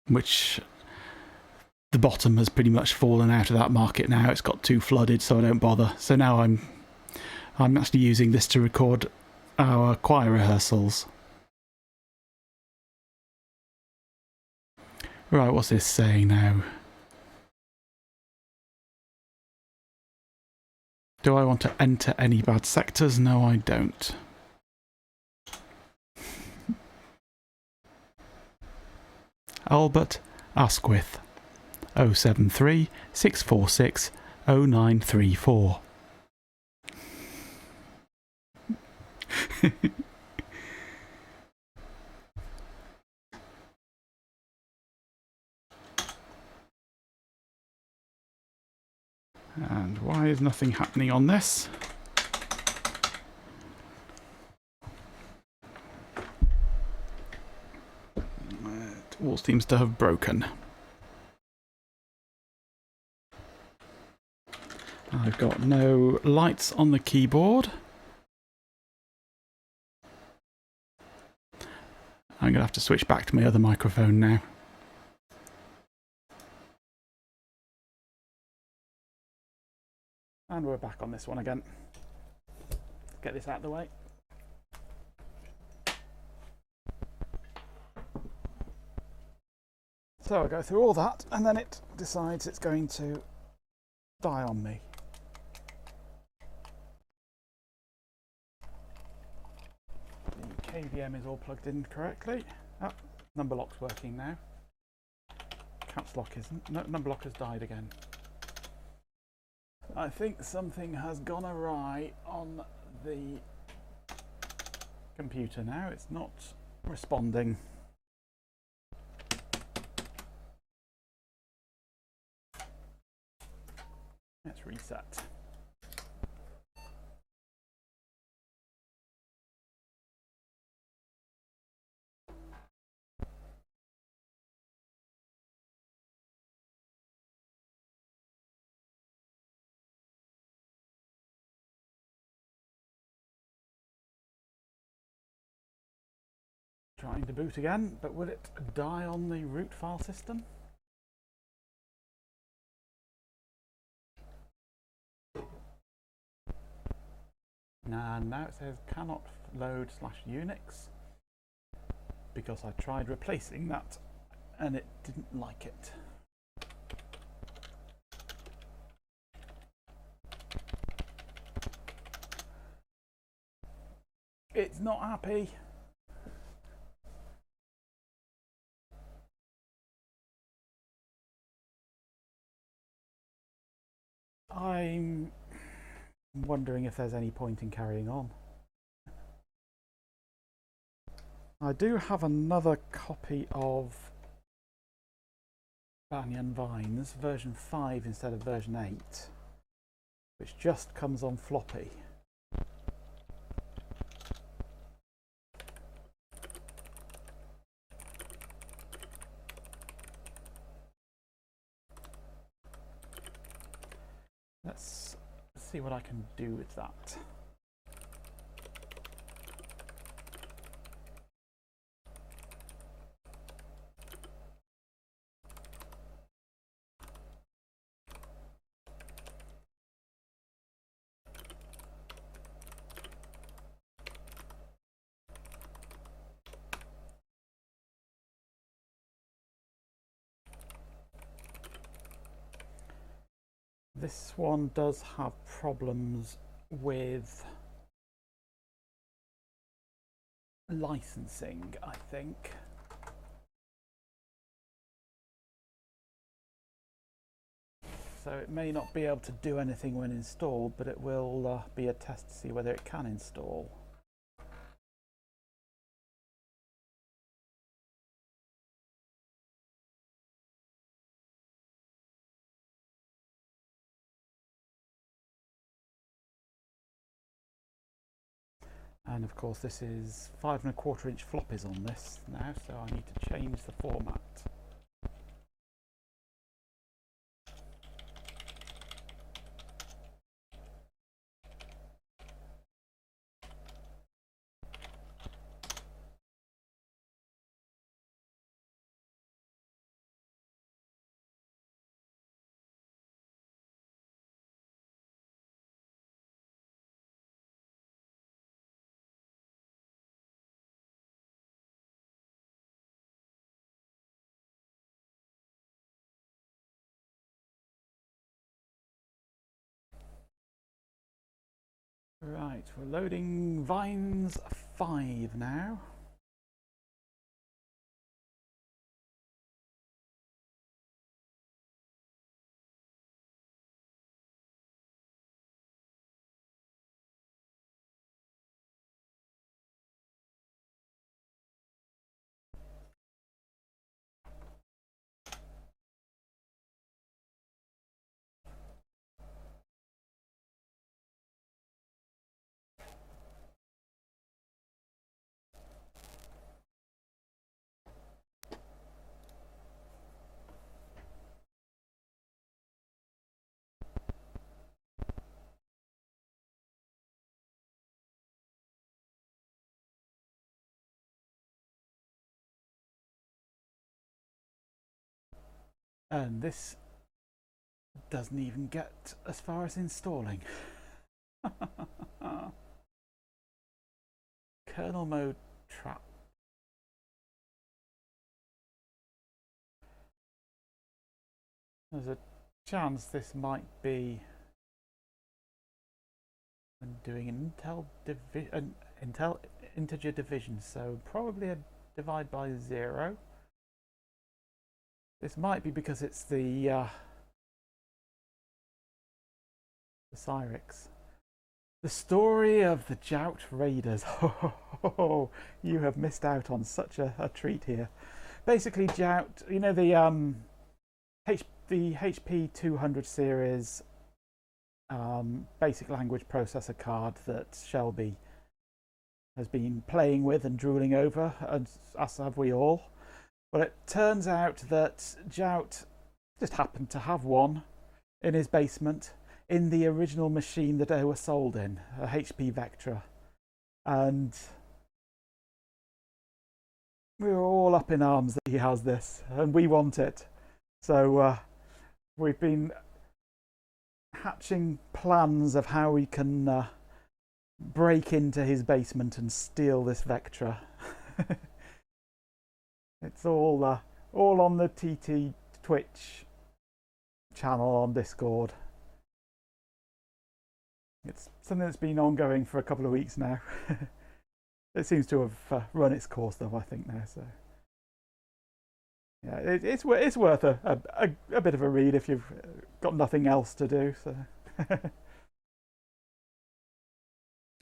Speaker 1: which the bottom has pretty much fallen out of that market now. It's got too flooded, so I don't bother. So now I'm actually using this to record our choir rehearsals. Right, what's this saying now? Do I want to enter any bad sectors? No, I don't. Albert Asquith, 073 646 0934. And why is nothing happening on this? It all seems to have broken. I've got no lights on the keyboard. I'm going to have to switch back to my other microphone now. And we're back on this one again. Let's get this out of the way. So I go through all that and then it decides it's going to die on me. The KVM is all plugged in correctly. Oh, number lock's working now. Caps lock isn't. No, number lock has died again. I think something has gone awry on the computer now. It's not responding. Let's reset. Trying to boot again, but will it die on the root file system? And now it says cannot load /Unix because I tried replacing that and it didn't like it. It's not happy. I'm wondering if there's any point in carrying on. I do have another copy of Banyan VINES, version 5 instead of version 8, which just comes on floppy. Let's see what I can do with that. This one does have problems with licensing, I think. So it may not be able to do anything when installed, but it will be a test to see whether it can install. And of course this is 5 1/4 inch floppies on this now, so I need to change the format. Right, we're loading Vines 5 now. And this doesn't even get as far as installing. Kernel mode trap. There's a chance this might be doing an Intel integer division, so probably a divide by 0. This might be because it's the Cyrix. The story of the Jout Raiders. Oh, you have missed out on such a treat here. Basically, Jout, you know the HP 200 series basic language processor card that Shelby has been playing with and drooling over, as have we all. Well, it turns out that Jout just happened to have one in his basement in the original machine that they were sold in, a HP Vectra. And we were all up in arms that he has this, and we want it. So we've been hatching plans of how we can break into his basement and steal this Vectra. It's all on the TT Twitch channel on Discord. It's something that's been ongoing for a couple of weeks now. It seems to have run its course, though, I think now. So yeah, it's worth a bit of a read if you've got nothing else to do. So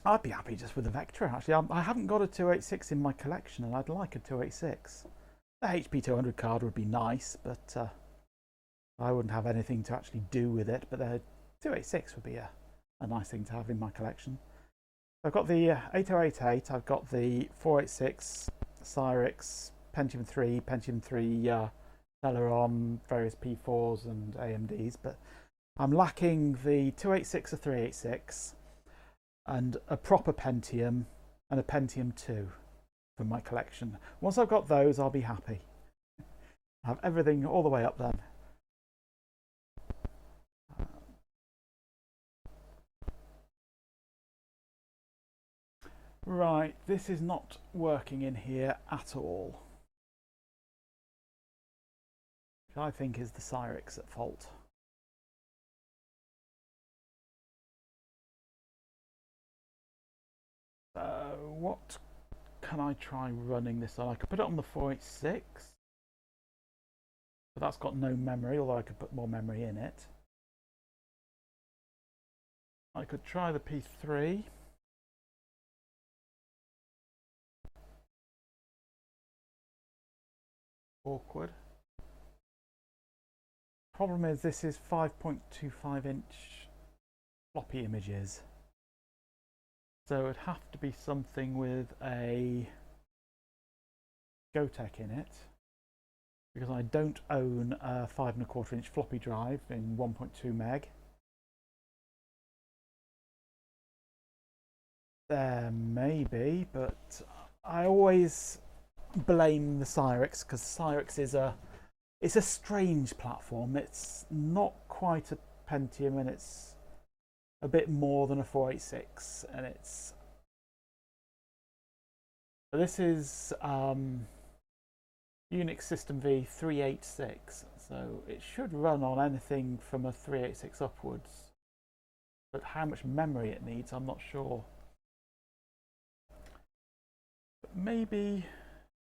Speaker 1: I'd be happy just with the Vectra. Actually, I haven't got a 286 in my collection, and I'd like a 286. The HP 200 card would be nice, but I wouldn't have anything to actually do with it. But the 286 would be a nice thing to have in my collection. I've got the 8088, I've got the 486 Cyrix, Pentium 3, Pentium 3 Celeron, various P4s and AMDs, but I'm lacking the 286 or 386 and a proper Pentium and a Pentium 2 for my collection. Once I've got those, I'll be happy. I have everything all the way up then. Right, this is not working in here at all. Which I think is the Cyrix at fault. So what can I try running this on? I could put it on the 486, but that's got no memory, although I could put more memory in it. I could try the P3. Awkward. Problem is this is 5.25 inch floppy images. So it'd have to be something with a Gotek in it, because I don't own a 5.25 inch floppy drive in 1.2 meg. There may be, but I always blame the Cyrix because Cyrix is it's a strange platform. It's not quite a Pentium, and it's a bit more than a 486, and this is Unix System V 386, so it should run on anything from a 386 upwards, but how much memory it needs I'm not sure. But maybe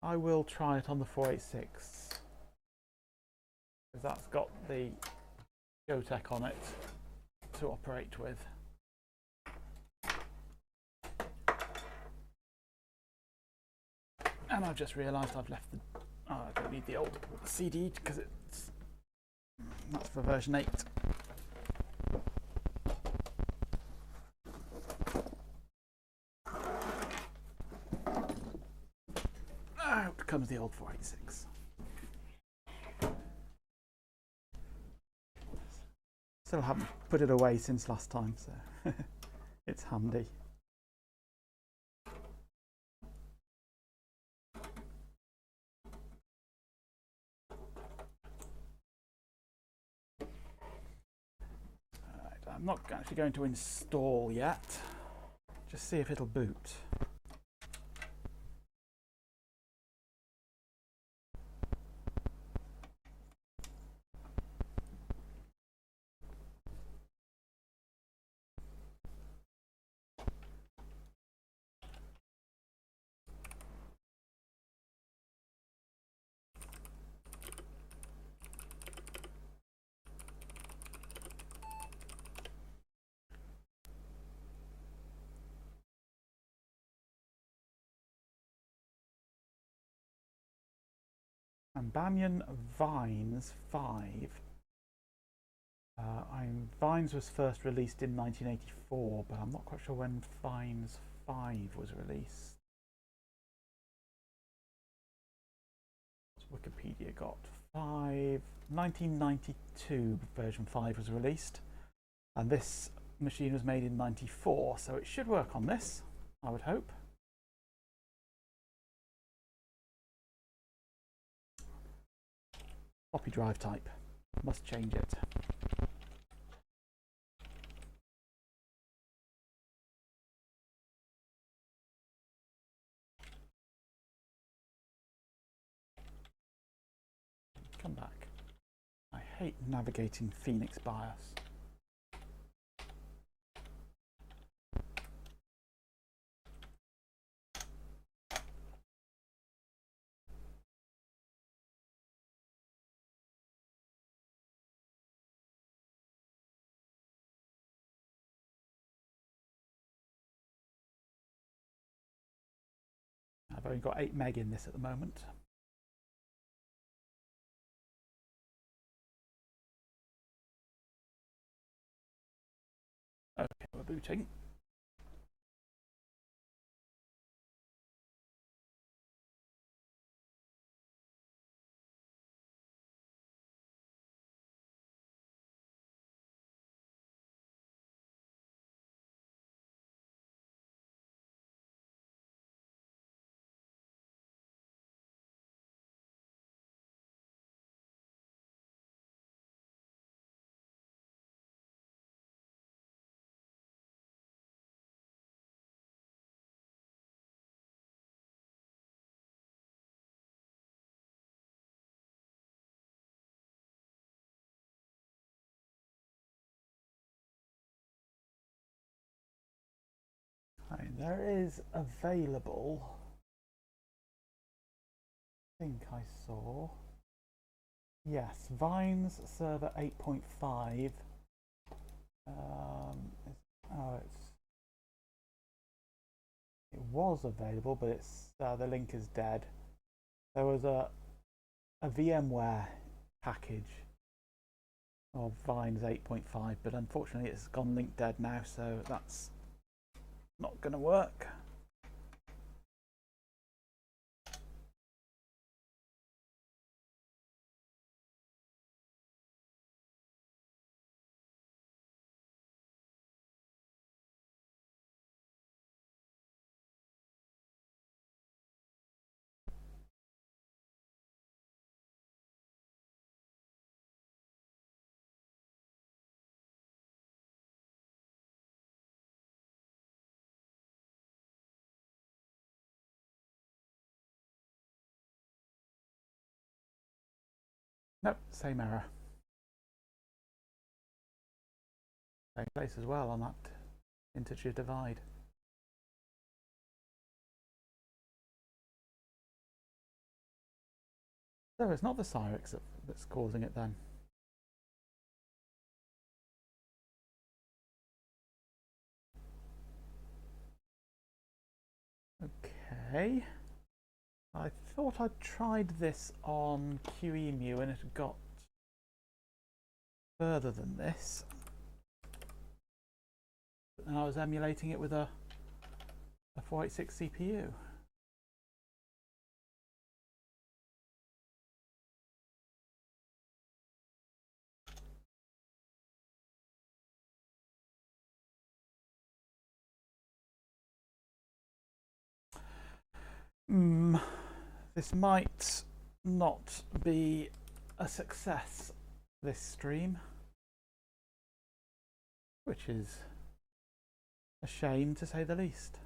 Speaker 1: I will try it on the 486, because that's got the Gotek on it to operate with. And I've just realised I've left the... Oh, I don't need the old CD because that's for version 8. Out comes the old 486. Still haven't put it away since last time, so it's handy. I'm not actually going to install yet. Just see if it'll boot. And Banyan VINES 5. Vines was first released in 1984, but I'm not quite sure when Vines 5 was released. What's Wikipedia got? 1992 version 5 was released, and this machine was made in 94, so it should work on this, I would hope. Floppy drive type. Must change it. Come back. I hate navigating Phoenix BIOS. I've only got 8 meg in this at the moment. Okay, we're booting. There is available, I think I saw, yes, Vines server 8.5. It was available, but it's the link is dead. There was a VMware package of Vines 8.5, but unfortunately it's gone link dead now, so that's not going to work. Nope, same error. Same place as well on that integer divide. So it's not the Cyrix that's causing it then. Okay. I thought I'd tried this on QEMU and it had got further than this. And I was emulating it with a 486 CPU. This might not be a success, this stream. which is a shame to say the least.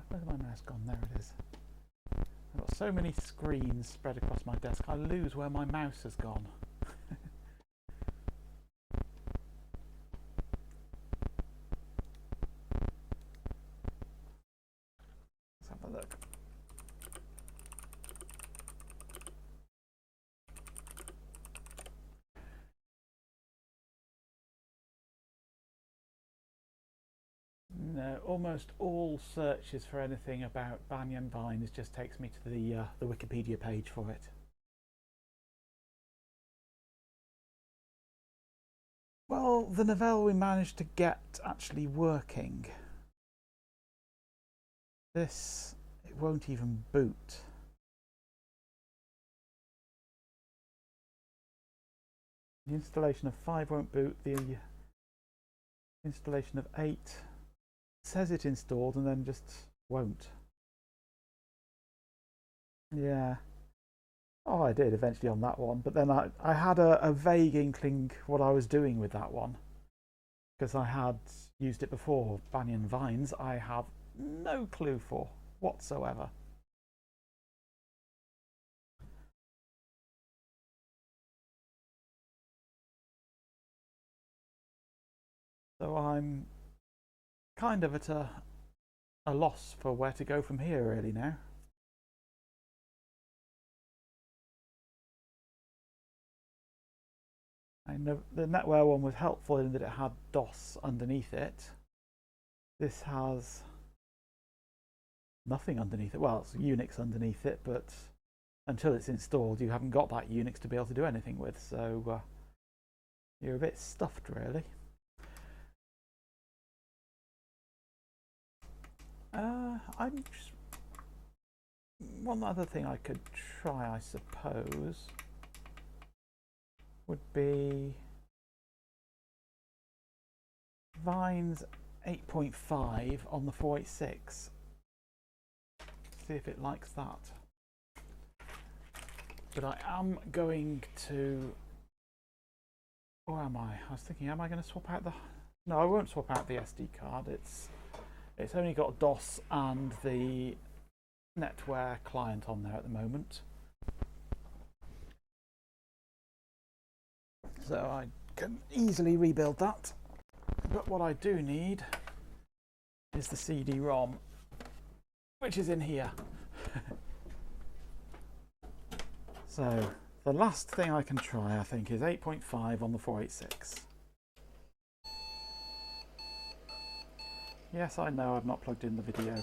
Speaker 1: Where's my mouse gone? There it is. I've got so many screens spread across my desk, I lose where my mouse has gone. Let's have a look. No, almost all searches for anything about Banyan VINES just takes me to the Wikipedia page for it. Well, the novella we managed to get actually working. This, it won't even boot. The installation of 5 won't boot, the installation of 8 says it installed and then just won't. Yeah. Oh, I did eventually on that one, but then I had a vague inkling what I was doing with that one because I had used it before. Banyan VINES I have no clue for whatsoever. So I'm kind of at a loss for where to go from here really now. I know the NetWare one was helpful in that it had DOS underneath it. This has nothing underneath it. Well, it's Unix underneath it, but until it's installed, you haven't got that Unix to be able to do anything with. So you're a bit stuffed, really. I'm just one other thing I could try, I suppose, would be Vines 8.5 on the 486. See if it likes that. But I am going to, or am I? I was thinking, am I going to swap out the? No, I won't swap out the SD card. It's only got DOS and the NetWare client on there at the moment. So I can easily rebuild that. But what I do need is the CD-ROM, which is in here. So the last thing I can try, I think, is 8.5 on the 486. Yes, I know I've not plugged in the video.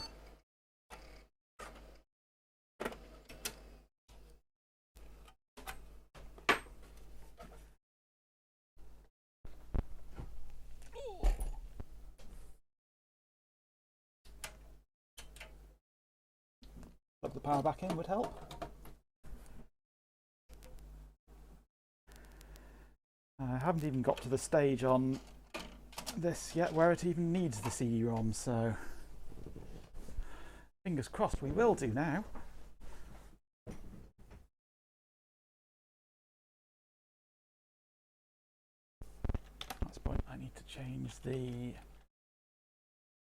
Speaker 1: Plug the power back in would help. I haven't even got to the stage on this yet where it even needs the CD-ROM, so fingers crossed we will do now. At this point I need to change the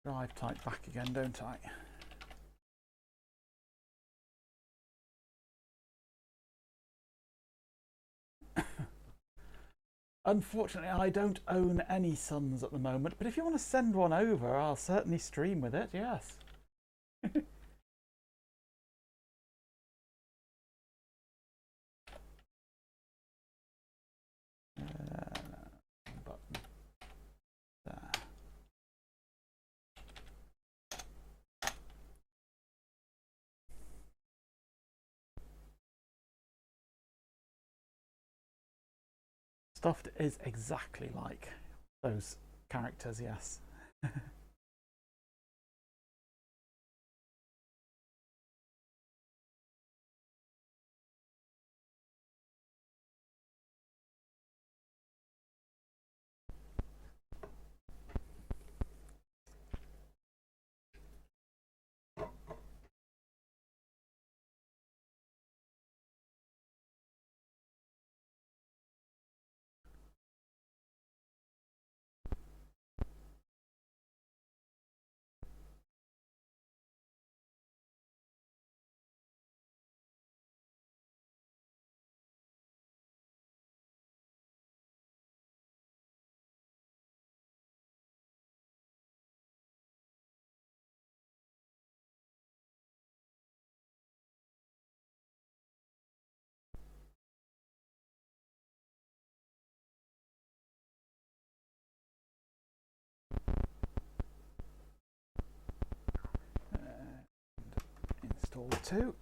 Speaker 1: drive type back again, don't I? Unfortunately, I don't own any Suns at the moment, but if you want to send one over, I'll certainly stream with it, yes. Button. There. Stuffed is exactly like those characters, yes. install 2.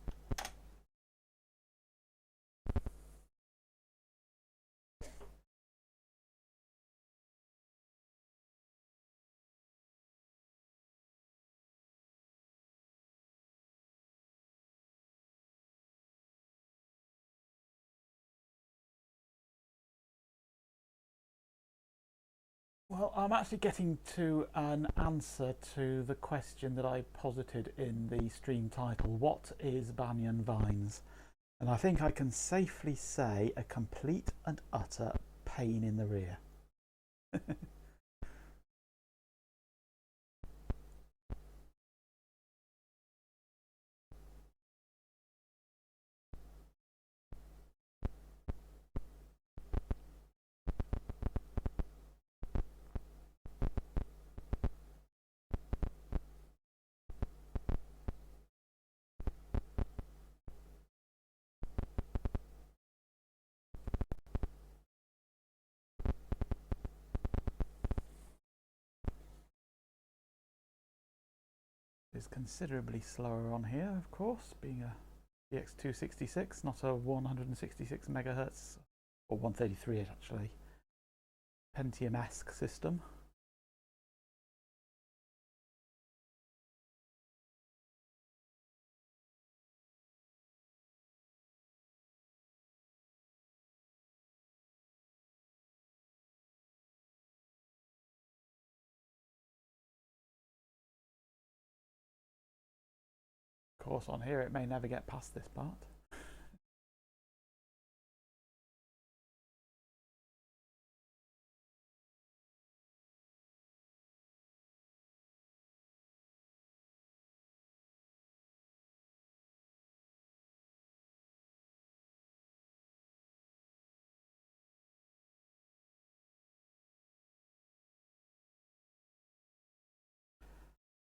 Speaker 1: Well, I'm actually getting to an answer to the question that I posited in the stream title. What is Banyan Vines? And I think I can safely say a complete and utter pain in the rear. Is considerably slower on here, of course, being a EX266, not a 166 megahertz or 133 actually, Pentium-esque system. Of course, on here it may never get past this part.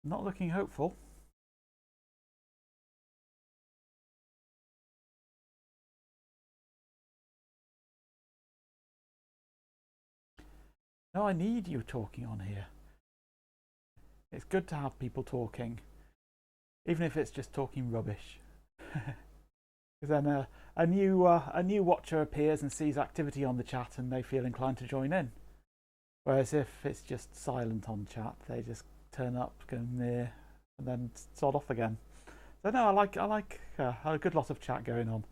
Speaker 1: Not looking hopeful. No, I need you talking on here. It's good to have people talking, even if it's just talking rubbish. Because then a new watcher appears and sees activity on the chat and they feel inclined to join in. Whereas if it's just silent on chat, they just turn up, go there, and then sod off again. So no, I like a good lot of chat going on.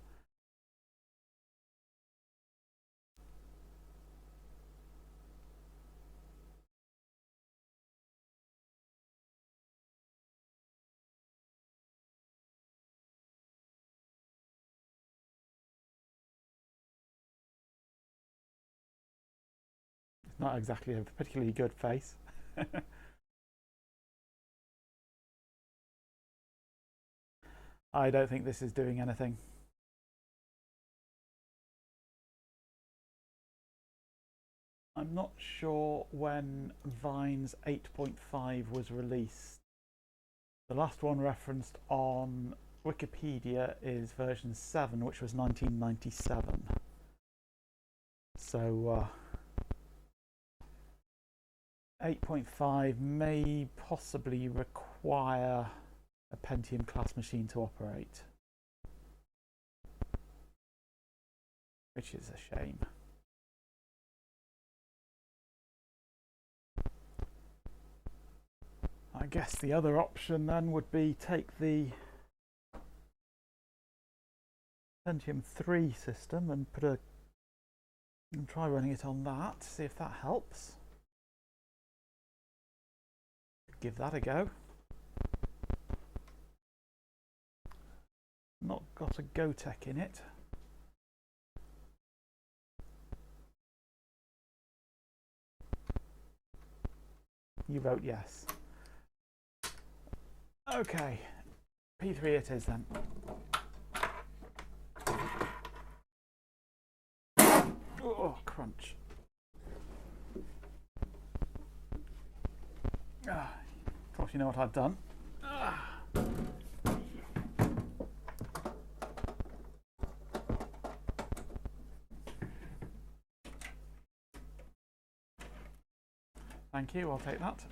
Speaker 1: It's not exactly a particularly good face. I don't think this is doing anything. I'm not sure when Vines 8.5 was released. The last one referenced on Wikipedia is version 7, which was 1997. So 8.5 may possibly require a Pentium class machine to operate, which is a shame. I guess the other option then would be take the Pentium 3 system and try running it on that, see if that helps. Give that a go. Not got a GoTech in it. You vote yes. Okay, P3 it is then. Oh, crunch. Of course, you know what I've done. Thank you, I'll take that.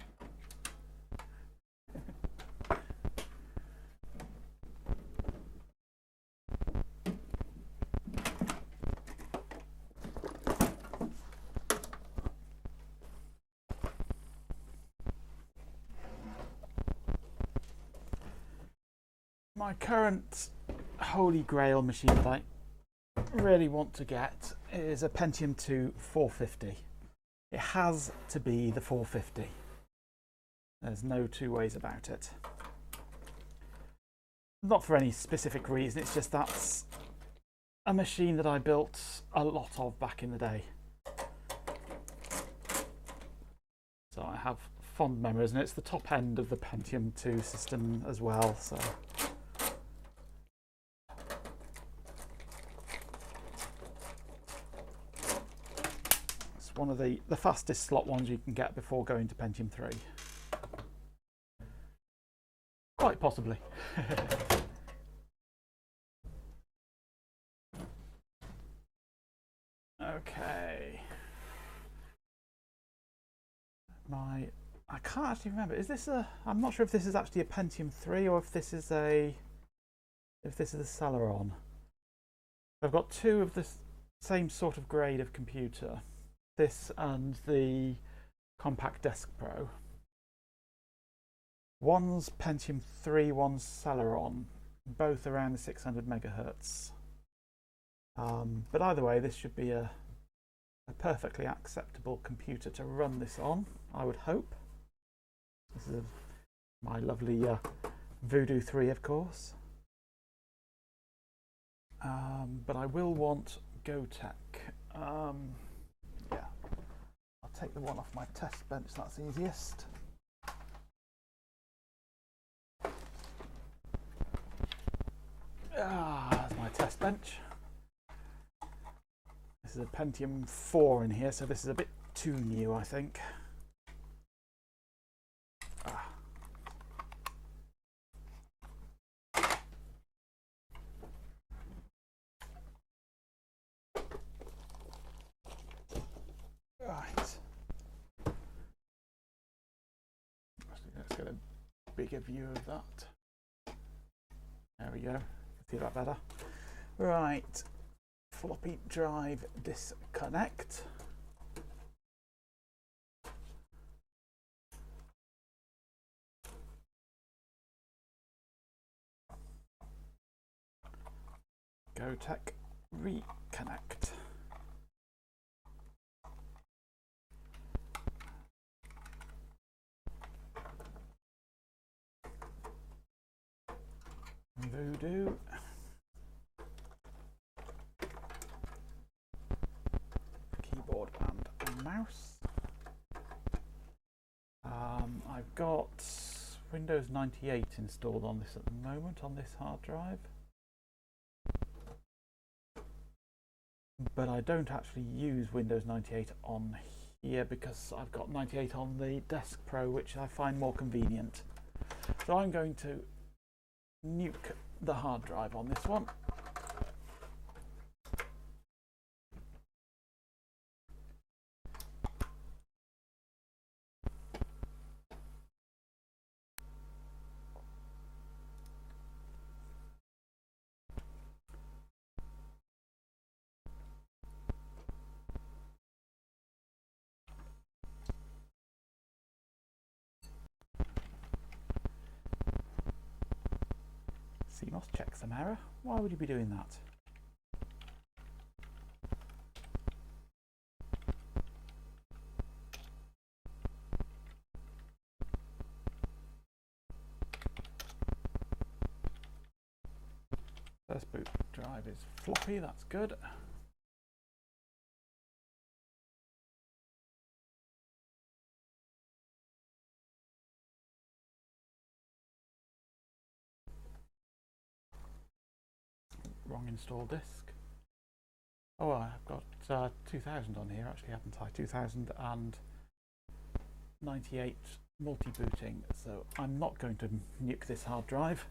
Speaker 1: My current holy grail machine that I really want to get is a Pentium 2 450. It has to be the 450. There's no two ways about it. Not for any specific reason, it's just that's a machine that I built a lot of back in the day. So I have fond memories, and it's the top end of the Pentium 2 system as well. So it's one of the fastest slot ones you can get before going to Pentium 3. Quite possibly. Okay. I can't actually remember. Is this a? I'm not sure if this is actually a Pentium 3 or if this is a Celeron. I've got two of the same sort of grade of computer. This and the Compact Desk Pro. One's Pentium 3, one's Celeron, both around the 600 megahertz. But either way, this should be a perfectly acceptable computer to run this on, I would hope. This is my lovely Voodoo 3, of course. But I will want GoTech. Yeah, I'll take the one off my test bench, that's easiest. There's my test bench. This is a Pentium 4 in here, so this is a bit too new, I think. Right. Let's get a bigger view of that. There we go. See that better? Right. Floppy drive disconnect. GoTech reconnect. Voodoo. Keyboard and mouse. I've got Windows 98 installed on this at the moment on this hard drive. But I don't actually use Windows 98 on here because I've got 98 on the Desk Pro, which I find more convenient. So I'm going to nuke the hard drive on this one. CMOS check some error. Why would you be doing that? First boot drive is floppy, that's good. Wrong install disk. Oh, I've got 2000 on here actually, haven't I? 2098 multi-booting, so I'm not going to nuke this hard drive.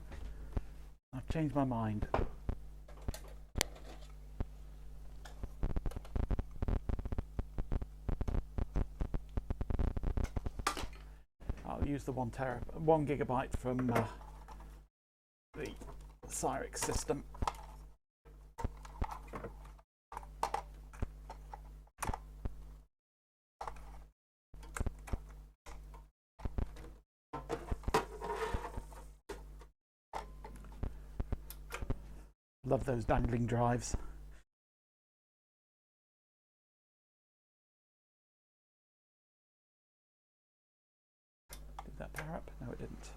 Speaker 1: I've changed my mind. I'll use the 1 gigabyte from the Cyrix system. Love those dangling drives. Did that power up? No, it didn't.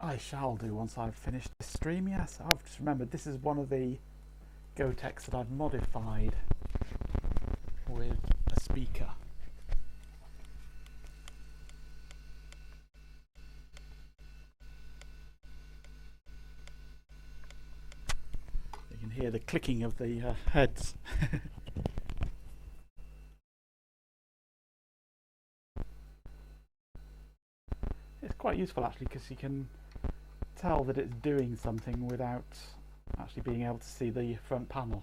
Speaker 1: I shall do once I've finished this stream, yes. I've just remembered this is one of the Gotex that I've modified with a speaker. You can hear the clicking of the heads. It's quite useful actually because you can tell that it's doing something without actually being able to see the front panel.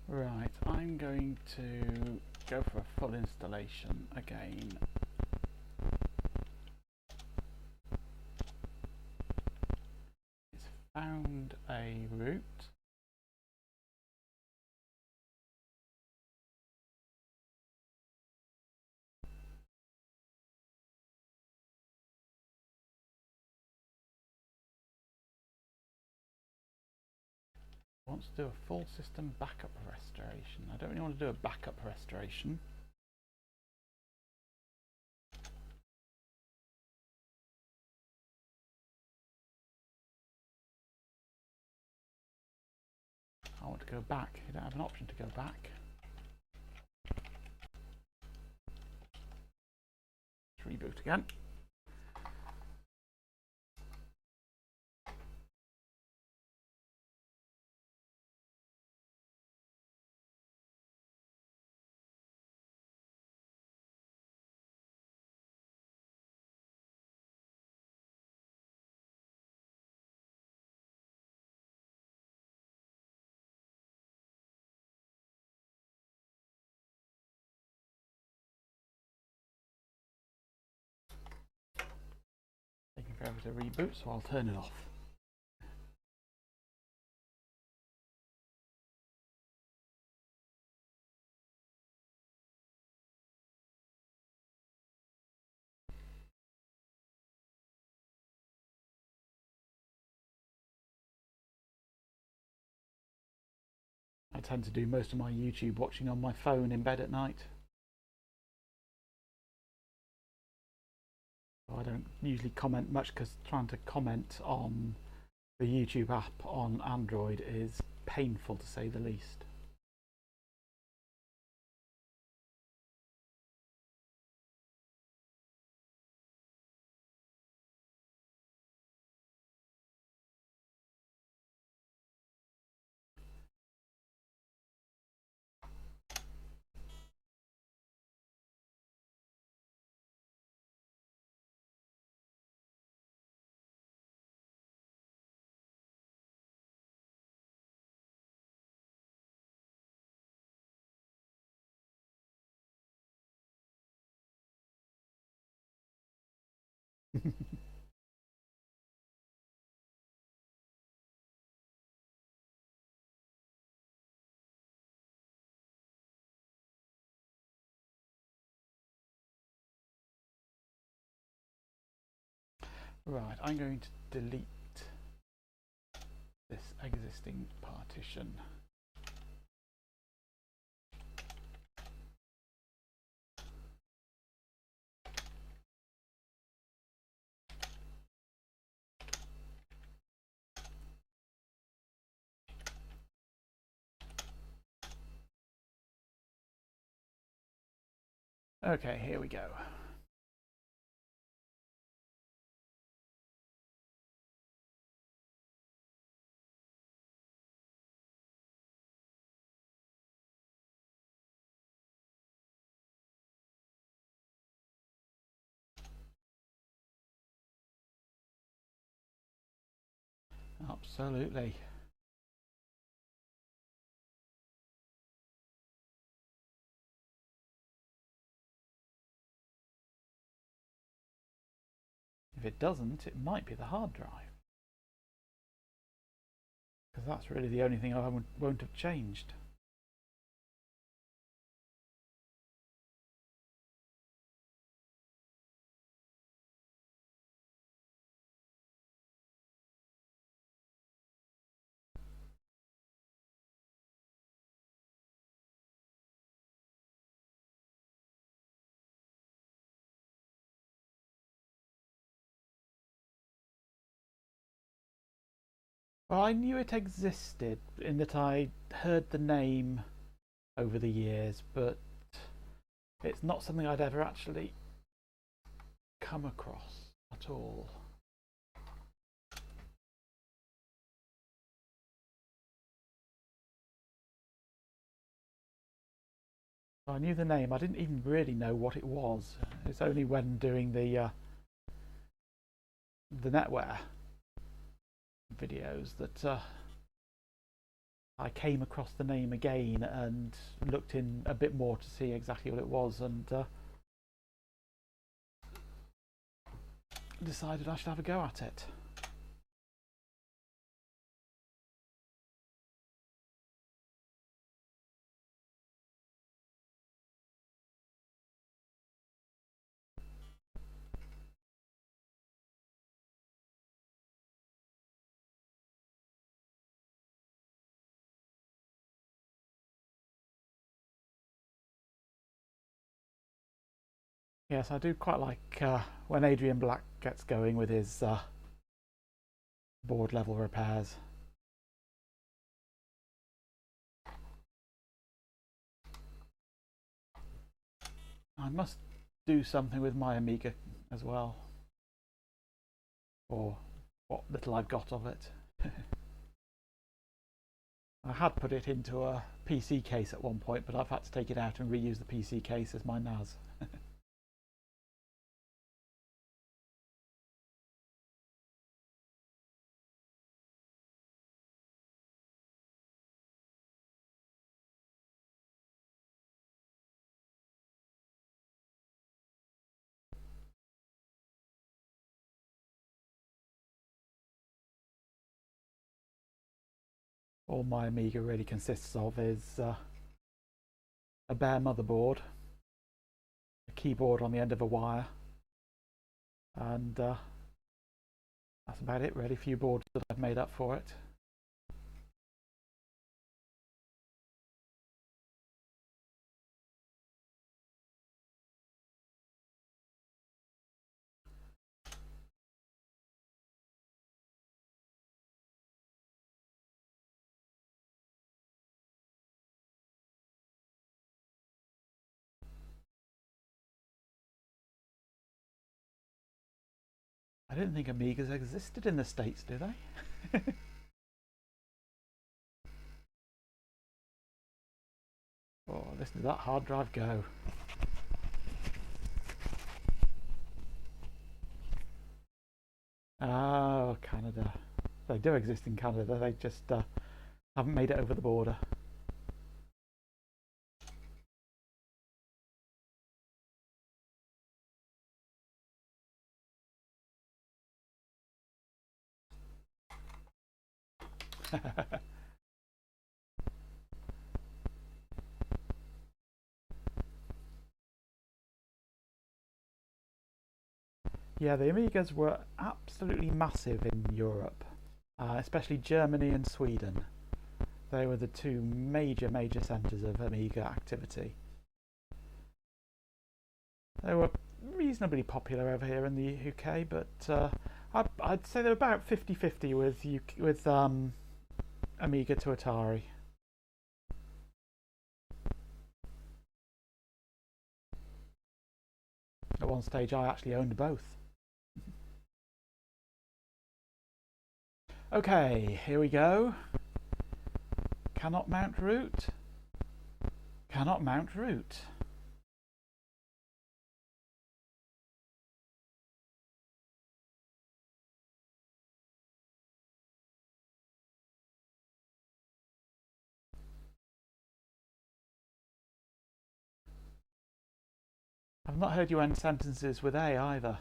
Speaker 1: Right, I'm going to go for a full installation again. It's found a route. Wants to do a full system backup restoration. I don't really want to do a backup restoration. I want to go back. You don't have an option to go back. Let's reboot again. Taking forever to reboot, so I'll turn it off. I tend to do most of my YouTube watching on my phone in bed at night. I don't usually comment much because trying to comment on the YouTube app on Android is painful to say the least. Right, I'm going to delete this existing partition. Okay, here we go. Absolutely. If it doesn't, it might be the hard drive. Because that's really the only thing I won't have changed. Well, I knew it existed in that I heard the name over the years, but it's not something I'd ever actually come across at all. I knew the name. I didn't even really know what it was. It's only when doing the NetWare videos that I came across the name again and looked in a bit more to see exactly what it was, and decided I should have a go at it. Yes, I do quite like when Adrian Black gets going with his board level repairs. I must do something with my Amiga as well, or what little I've got of it. I had put it into a PC case at one point, but I've had to take it out and reuse the PC case as my NAS. All my Amiga really consists of is a bare motherboard, a keyboard on the end of a wire, and that's about it really. A few boards that I've made up for it. I didn't think Amigas existed in the States, do they? Oh, listen to that hard drive go. Oh, Canada. They do exist in Canada, they just haven't made it over the border. Yeah, the Amigas were absolutely massive in Europe, especially Germany and Sweden. They were the two major centres of Amiga activity. They were reasonably popular over here in the UK, but I'd say they're about 50-50 with Amiga to Atari. one stage I actually owned both. Okay, here we go. Cannot mount root. Cannot mount root. I've not heard you end sentences with A either.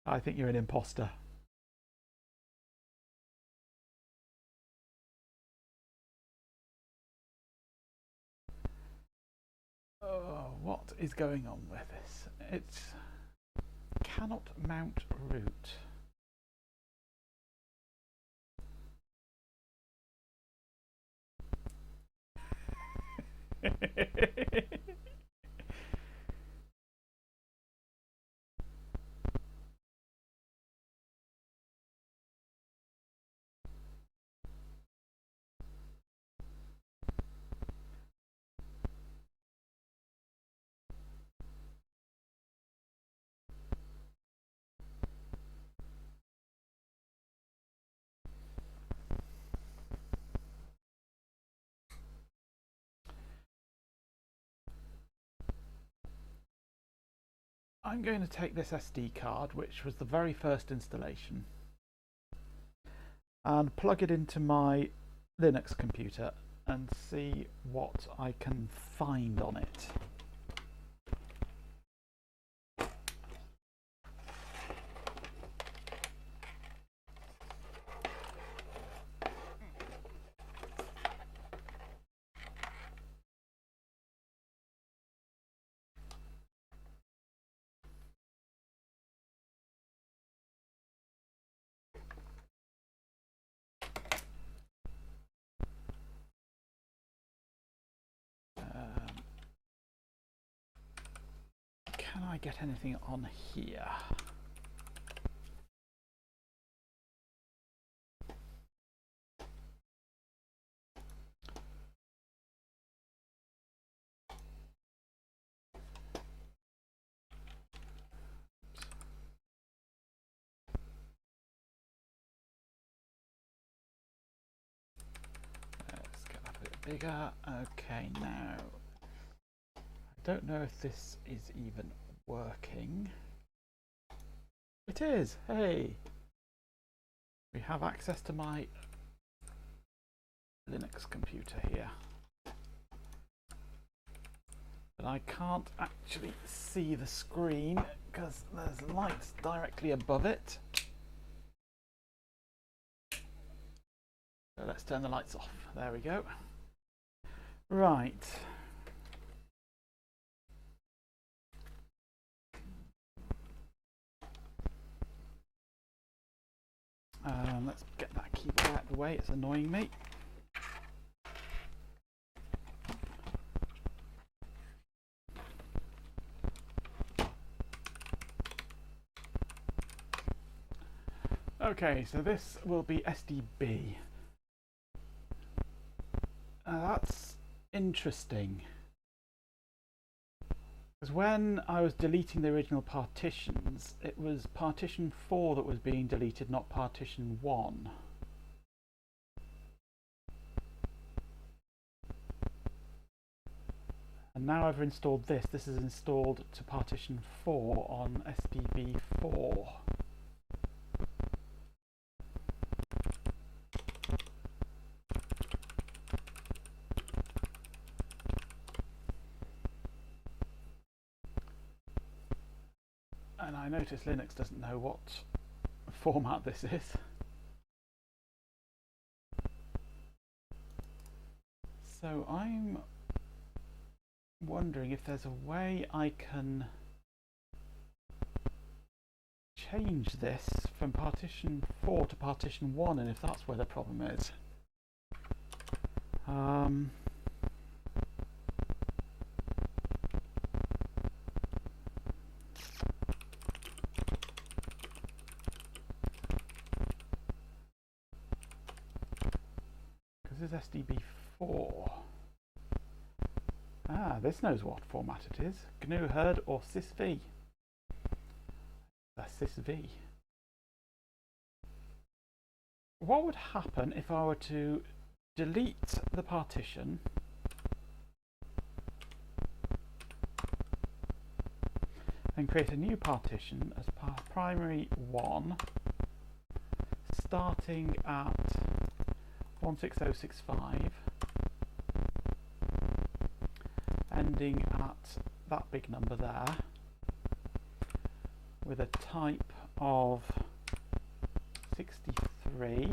Speaker 1: I think you're an imposter. Oh, what is going on with this? It cannot mount root. I'm going to take this SD card, which was the very first installation, and plug it into my Linux computer and see what I can find on it. Can I get anything on here? Let's get that a bit bigger. Okay, now I don't know if this is even working. It is. Hey, we have access to my Linux computer here, but I can't actually see the screen because there's lights directly above it. So let's turn the lights off. There we go. Right. Let's get that keyboard out of the way, it's annoying me. Okay, so this will be SDB. That's interesting. Because when I was deleting the original partitions, it was partition 4 that was being deleted, not partition 1. And now I've installed this. This is installed to partition 4 on SDB 4. And I notice Linux doesn't know what format this is. So I'm wondering if there's a way I can change this from partition 4 to partition 1, and if that's where the problem is. SDB4? Ah, this knows what format it is. GNU Herd or sysv. Sysv. What would happen if I were to delete the partition and create a new partition as primary 1, starting at 16065, ending at that big number there, with a type of 63.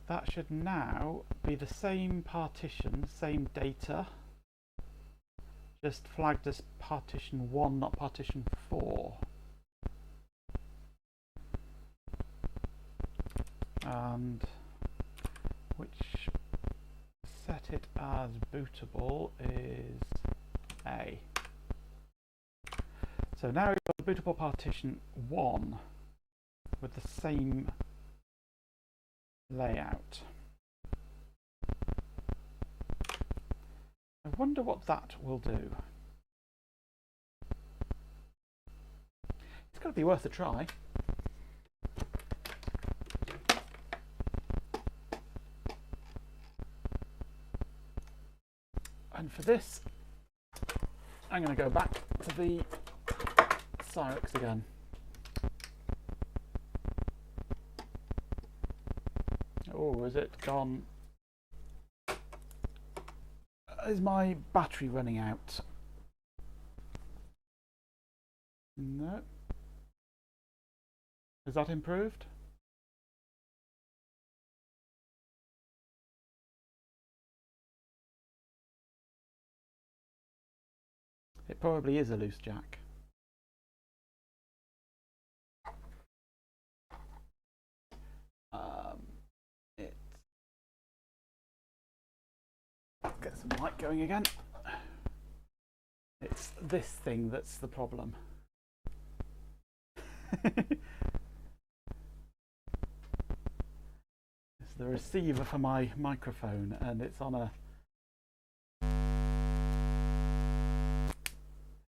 Speaker 1: That should now be the same partition, same data, just flagged as partition 1, not partition 4. And which set it as bootable is A. So now we've got a bootable partition 1 with the same layout. I wonder what that will do. It's got to be worth a try. And for this, I'm going to go back to the Cyrix again. Oh, is it gone? Is my battery running out? No. Is that improved? It probably is a loose jack. Get some light going again. It's this thing that's the problem. It's the receiver for my microphone, and it's on a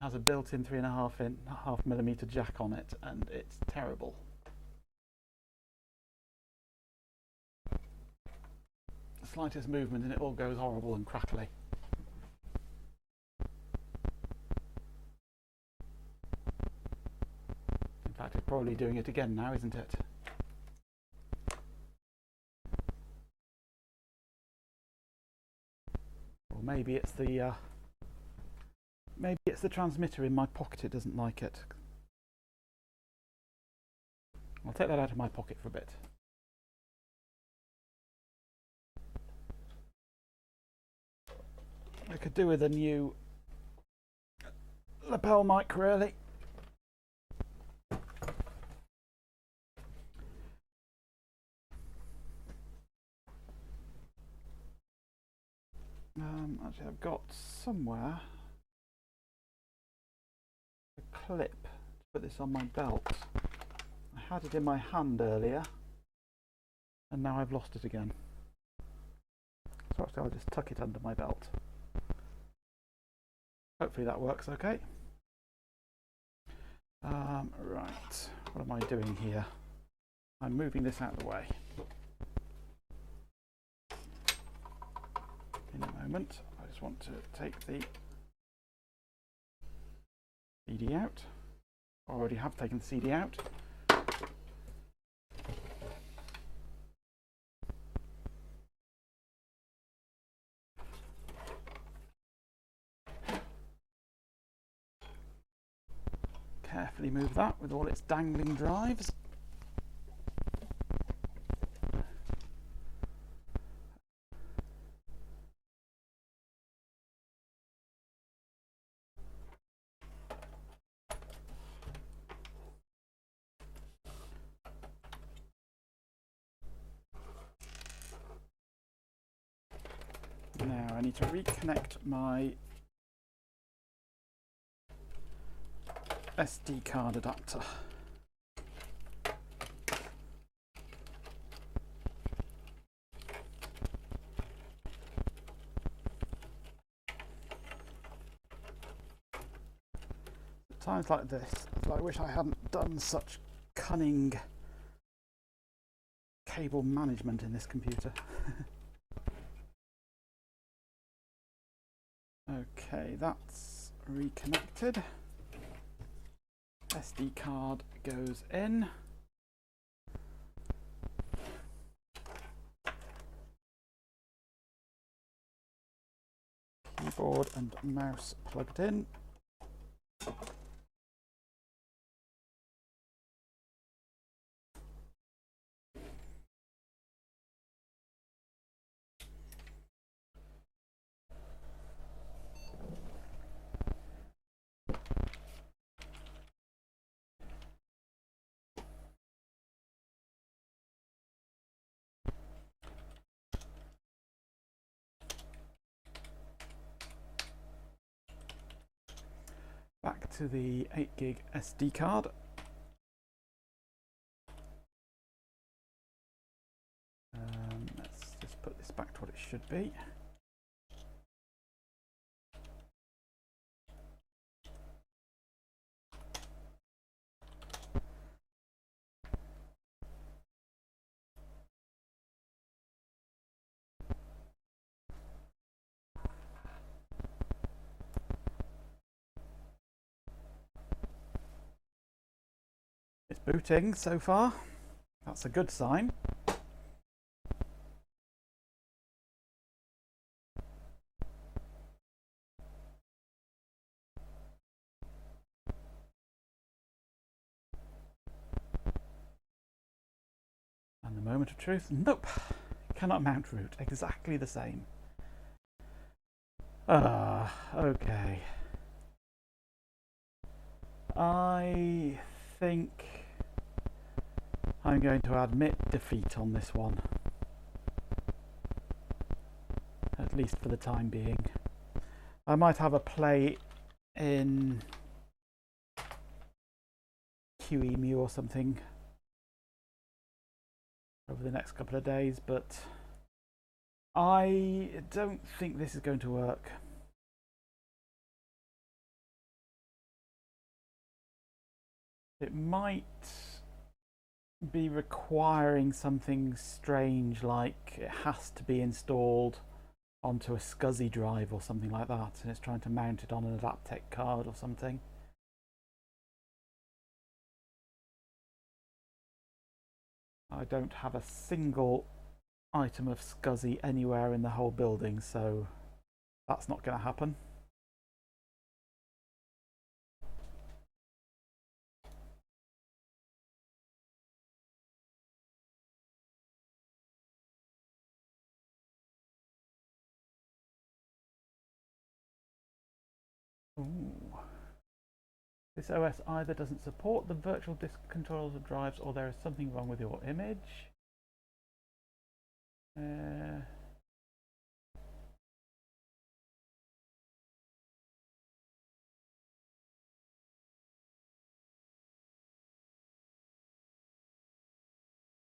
Speaker 1: has a built-in 3.5mm jack on it, and it's terrible. The slightest movement and it all goes horrible and crackly. In fact, it's probably doing it again now, isn't it? Or maybe it's the transmitter in my pocket. It doesn't like it. I'll take that out of my pocket for a bit. I could do with a new lapel mic, really. Actually, I've got somewhere a clip to put this on my belt. I had it in my hand earlier, and now I've lost it again. So actually, I'll just tuck it under my belt. Hopefully that works okay. Right, what am I doing here? I'm moving this out of the way. In a moment, I just want to take the CD out. I already have taken the CD out. Carefully move that with all its dangling drives. Now I need to reconnect my SD card adapter. times like this, I wish I hadn't done such cunning cable management in this computer. Okay, that's reconnected. SD card goes in. Keyboard and mouse plugged in. Back to the 8 gig SD card. Let's just put this back to what it should be. It's booting so far. That's a good sign. And the moment of truth, nope, cannot mount root, exactly the same. Okay. I think I'm going to admit defeat on this one, at least for the time being. I might have a play in QEMU or something over the next couple of days, but I don't think this is going to work. It might be requiring something strange, like it has to be installed onto a SCSI drive or something like that, and it's trying to mount it on an Adaptec card or something. I don't have a single item of SCSI anywhere in the whole building, so that's not going to happen. Ooh. This OS either doesn't support the virtual disk controllers of drives, or there is something wrong with your image.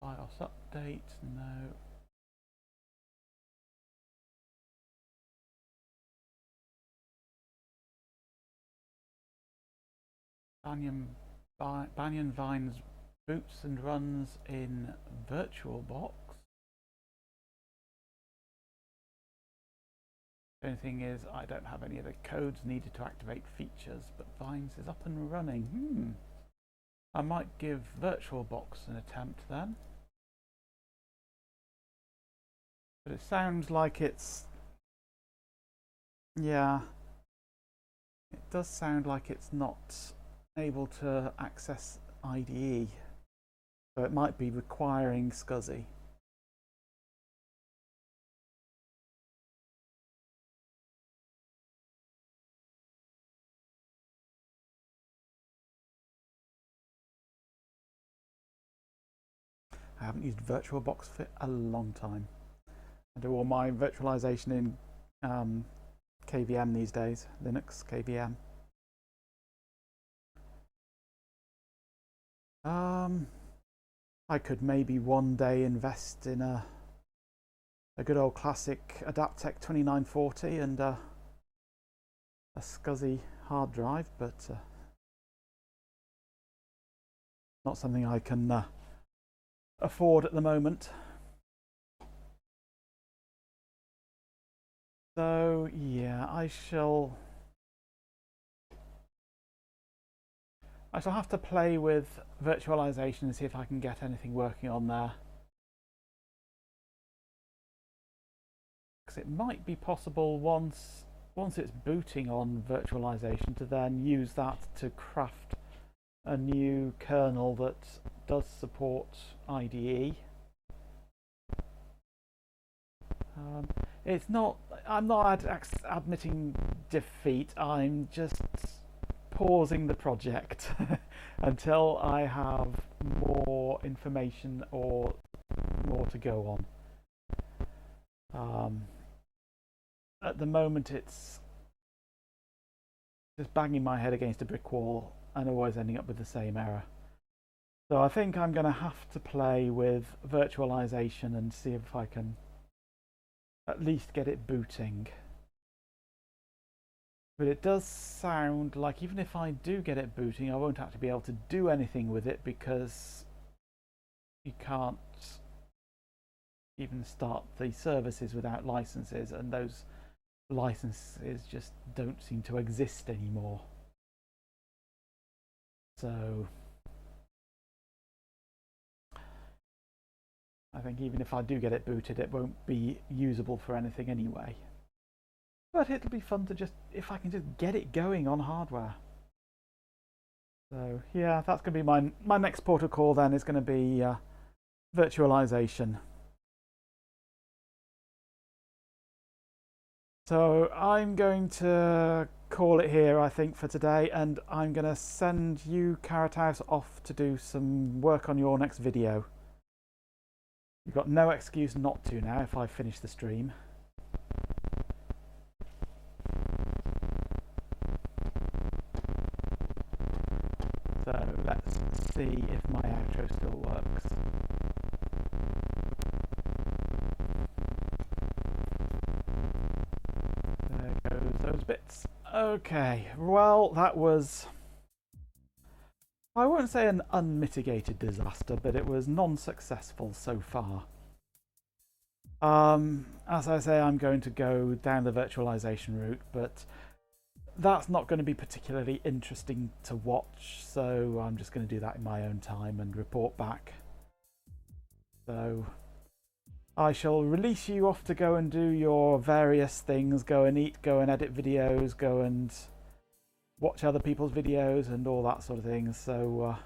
Speaker 1: BIOS update, no. Banyan VINES boots and runs in VirtualBox. The only thing is, I don't have any of the codes needed to activate features, but Vines is up and running. I might give VirtualBox an attempt then. But it sounds like it's... yeah. It does sound like it's not able to access IDE. So it might be requiring SCSI. I haven't used VirtualBox for a long time. I do all my virtualization in KVM these days, Linux KVM. I could maybe one day invest in a good old classic Adaptec 2940 and a SCSI hard drive, but Not something I can afford at the moment. So yeah, I shall have to play with virtualization and see if I can get anything working on there. Because it might be possible once it's booting on virtualization to then use that to craft a new kernel that does support IDE. I'm not admitting defeat, I'm just pausing the project until I have more information or more to go on. At the moment it's just banging my head against a brick wall and always ending up with the same error. So I think I'm going to have to play with virtualization and see if I can at least get it booting. But it does sound like even if I do get it booting, I won't actually be able to do anything with it because you can't even start the services without licenses, and those licenses just don't seem to exist anymore. So I think even if I do get it booted, it won't be usable for anything anyway. But it'll be fun to if I can just get it going on hardware. So yeah, that's going to be my next port of call then, is going to be virtualization. So I'm going to call it here, I think, for today, and I'm going to send you, Carrot House, off to do some work on your next video. You've got no excuse not to now if I finish the stream. So let's see if my outro still works. There goes those bits. Okay, well, that was, I won't say an unmitigated disaster, but it was non-successful so far. As I say, I'm going to go down the virtualization route, but that's not going to be particularly interesting to watch, so I'm just going to do that in my own time and report back. So I shall release you off to go and do your various things, go and eat, go and edit videos, go and watch other people's videos and all that sort of thing. So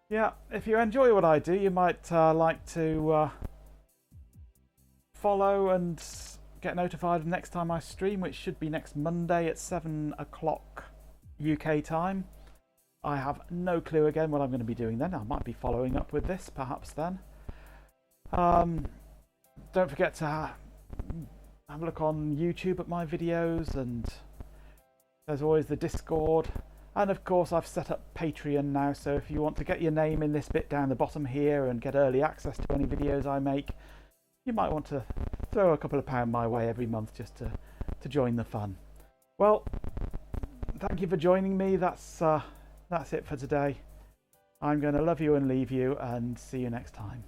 Speaker 1: yeah, if you enjoy what I do, you might like to follow and get notified of next time I stream, which should be next Monday at 7 o'clock UK time. I have no clue again what I'm going to be doing then. I might be following up with this perhaps then. Don't forget to have a look on YouTube at my videos, and there's always the Discord, and of course I've set up Patreon now, so if you want to get your name in this bit down the bottom here and get early access to any videos I make, you might want to throw a couple of pounds my way every month just to join the fun. Well, thank you for joining me. That's it for today. I'm going to love you and leave you, and see you next time.